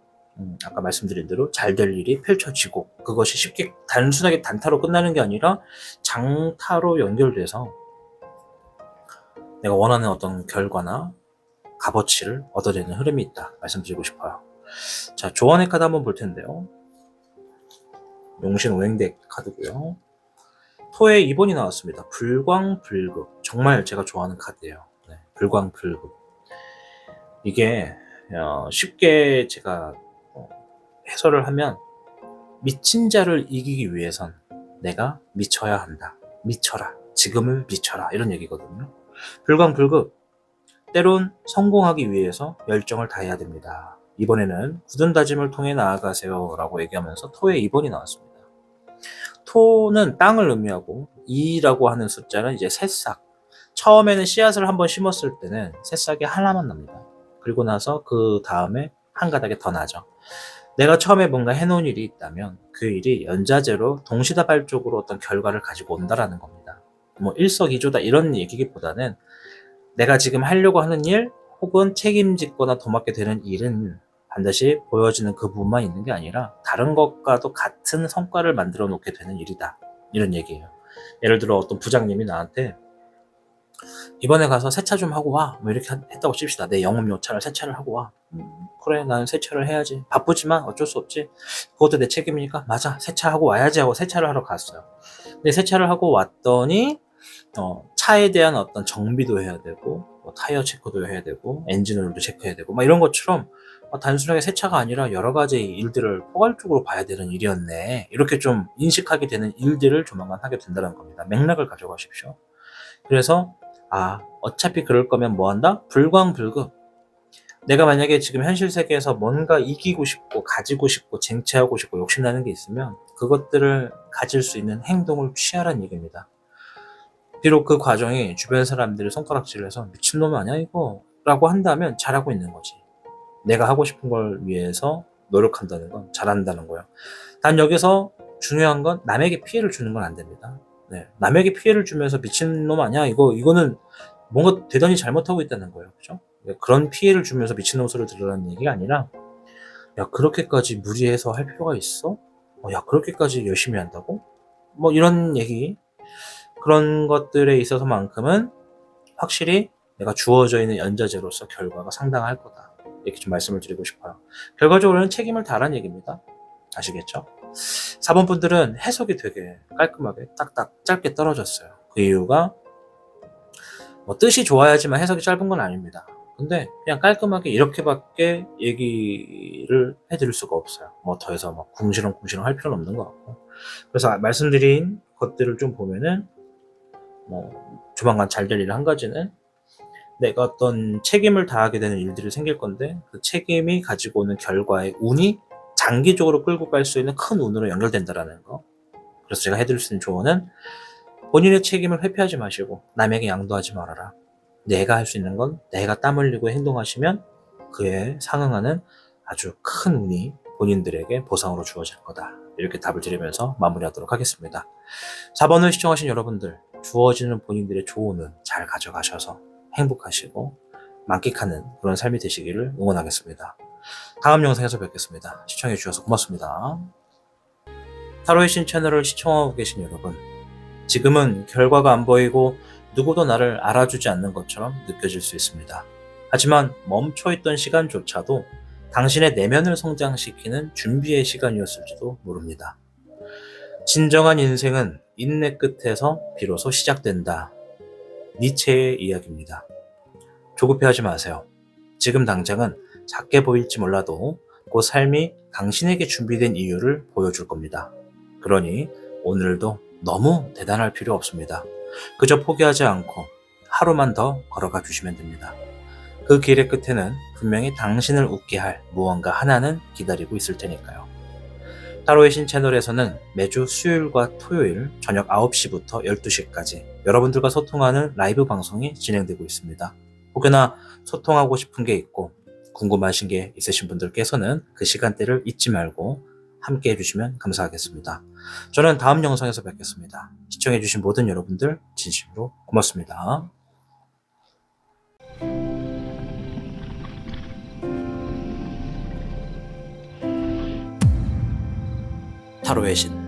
아까 말씀드린 대로 잘 될 일이 펼쳐지고 그것이 쉽게 단순하게 단타로 끝나는 게 아니라 장타로 연결돼서 내가 원하는 어떤 결과나 값어치를 얻어내는 흐름이 있다 말씀드리고 싶어요. 자, 조언의 카드 한번 볼 텐데요. 용신 오행덱 카드고요. 토에 2번이 나왔습니다. 불광불급. 정말 제가 좋아하는 카드예요. 네, 불광불급. 이게 쉽게 제가 해설을 하면 미친 자를 이기기 위해선 내가 미쳐야 한다. 미쳐라. 지금을 미쳐라. 이런 얘기거든요. 불광불급. 때론 성공하기 위해서 열정을 다해야 됩니다. 이번에는 굳은 다짐을 통해 나아가세요 라고 얘기하면서 토의 2번이 나왔습니다. 토는 땅을 의미하고 2라고 하는 숫자는 이제 새싹. 처음에는 씨앗을 한번 심었을 때는 새싹이 하나만 납니다. 그리고 나서 그 다음에 한 가닥이 더 나죠. 내가 처음에 뭔가 해놓은 일이 있다면 그 일이 연자제로 동시다발적으로 어떤 결과를 가지고 온다라는 겁니다. 뭐 일석이조다 이런 얘기기보다는 내가 지금 하려고 하는 일 혹은 책임짓거나 도맡게 되는 일은 반드시 보여지는 그 부분만 있는 게 아니라 다른 것과도 같은 성과를 만들어 놓게 되는 일이다. 이런 얘기예요. 예를 들어 어떤 부장님이 나한테 이번에 가서 세차 좀 하고 와. 뭐 이렇게 했다고 칩시다. 내 영업용 차를 세차를 하고 와. 그래, 나는 세차를 해야지. 바쁘지만 어쩔 수 없지. 그것도 내 책임이니까 맞아. 세차하고 와야지 하고 세차를 하러 갔어요. 근데 세차를 하고 왔더니 차에 대한 어떤 정비도 해야 되고 뭐 타이어 체크도 해야 되고 엔진오일도 체크해야 되고 막 이런 것처럼 단순하게 세차가 아니라 여러 가지 일들을 포괄적으로 봐야 되는 일이었네. 이렇게 좀 인식하게 되는 일들을 조만간 하게 된다는 겁니다. 맥락을 가져가십시오. 그래서 어차피 그럴 거면 뭐 한다? 불광불급. 내가 만약에 지금 현실 세계에서 뭔가 이기고 싶고 가지고 싶고 쟁취하고 싶고 욕심나는 게 있으면 그것들을 가질 수 있는 행동을 취하라는 얘기입니다. 비록 그 과정이 주변 사람들이 손가락질을 해서 미친놈 아니야 이거? 라고 한다면 잘하고 있는 거지. 내가 하고 싶은 걸 위해서 노력한다는 건 잘한다는 거예요. 단 여기서 중요한 건 남에게 피해를 주는 건 안 됩니다. 네, 남에게 피해를 주면서 미친놈 아니야 이거는 뭔가 대단히 잘못하고 있다는 거예요. 그죠? 그런 피해를 주면서 미친놈 소리를 들으라는 얘기가 아니라 야 그렇게까지 무리해서 할 필요가 있어? 야 그렇게까지 열심히 한다고? 뭐 이런 얘기, 그런 것들에 있어서만큼은 확실히 내가 주어져 있는 연자제로서 결과가 상당할 거다. 이렇게 좀 말씀을 드리고 싶어요. 결과적으로는 책임을 다라는 얘기입니다. 아시겠죠? 4번 분들은 해석이 되게 깔끔하게 딱딱 짧게 떨어졌어요. 그 이유가 뭐 뜻이 좋아야지만 해석이 짧은 건 아닙니다. 근데 그냥 깔끔하게 이렇게밖에 얘기를 해드릴 수가 없어요. 뭐 더해서 막 궁시렁궁시렁 할 필요는 없는 것 같고. 그래서 말씀드린 것들을 좀 보면은 뭐 조만간 잘 될 일 한 가지는 내가 어떤 책임을 다하게 되는 일들이 생길 건데 그 책임이 가지고 오는 결과의 운이 장기적으로 끌고 갈 수 있는 큰 운으로 연결된다라는 거. 그래서 제가 해드릴 수 있는 조언은 본인의 책임을 회피하지 마시고 남에게 양도하지 말아라. 내가 할 수 있는 건 내가 땀 흘리고 행동하시면 그에 상응하는 아주 큰 운이 본인들에게 보상으로 주어질 거다. 이렇게 답을 드리면서 마무리하도록 하겠습니다. 4번을 시청하신 여러분들, 주어지는 본인들의 좋은 운 잘 가져가셔서 행복하시고 만끽하는 그런 삶이 되시기를 응원하겠습니다. 다음 영상에서 뵙겠습니다. 시청해주셔서 고맙습니다. 타로의 신 채널을 시청하고 계신 여러분, 지금은 결과가 안 보이고 누구도 나를 알아주지 않는 것처럼 느껴질 수 있습니다. 하지만 멈춰있던 시간조차도 당신의 내면을 성장시키는 준비의 시간이었을지도 모릅니다. 진정한 인생은 인내 끝에서 비로소 시작된다. 니체의 이야기입니다. 조급해하지 마세요. 지금 당장은 작게 보일지 몰라도 그 삶이 당신에게 준비된 이유를 보여줄 겁니다. 그러니 오늘도 너무 대단할 필요 없습니다. 그저 포기하지 않고 하루만 더 걸어가 주시면 됩니다. 그 길의 끝에는 분명히 당신을 웃게 할 무언가 하나는 기다리고 있을 테니까요. 타로의 신 채널에서는 매주 수요일과 토요일 저녁 9시부터 12시까지 여러분들과 소통하는 라이브 방송이 진행되고 있습니다. 혹여나 소통하고 싶은 게 있고 궁금하신 게 있으신 분들께서는 그 시간대를 잊지 말고 함께 해주시면 감사하겠습니다. 저는 다음 영상에서 뵙겠습니다. 시청해주신 모든 여러분들 진심으로 고맙습니다. 타로의 신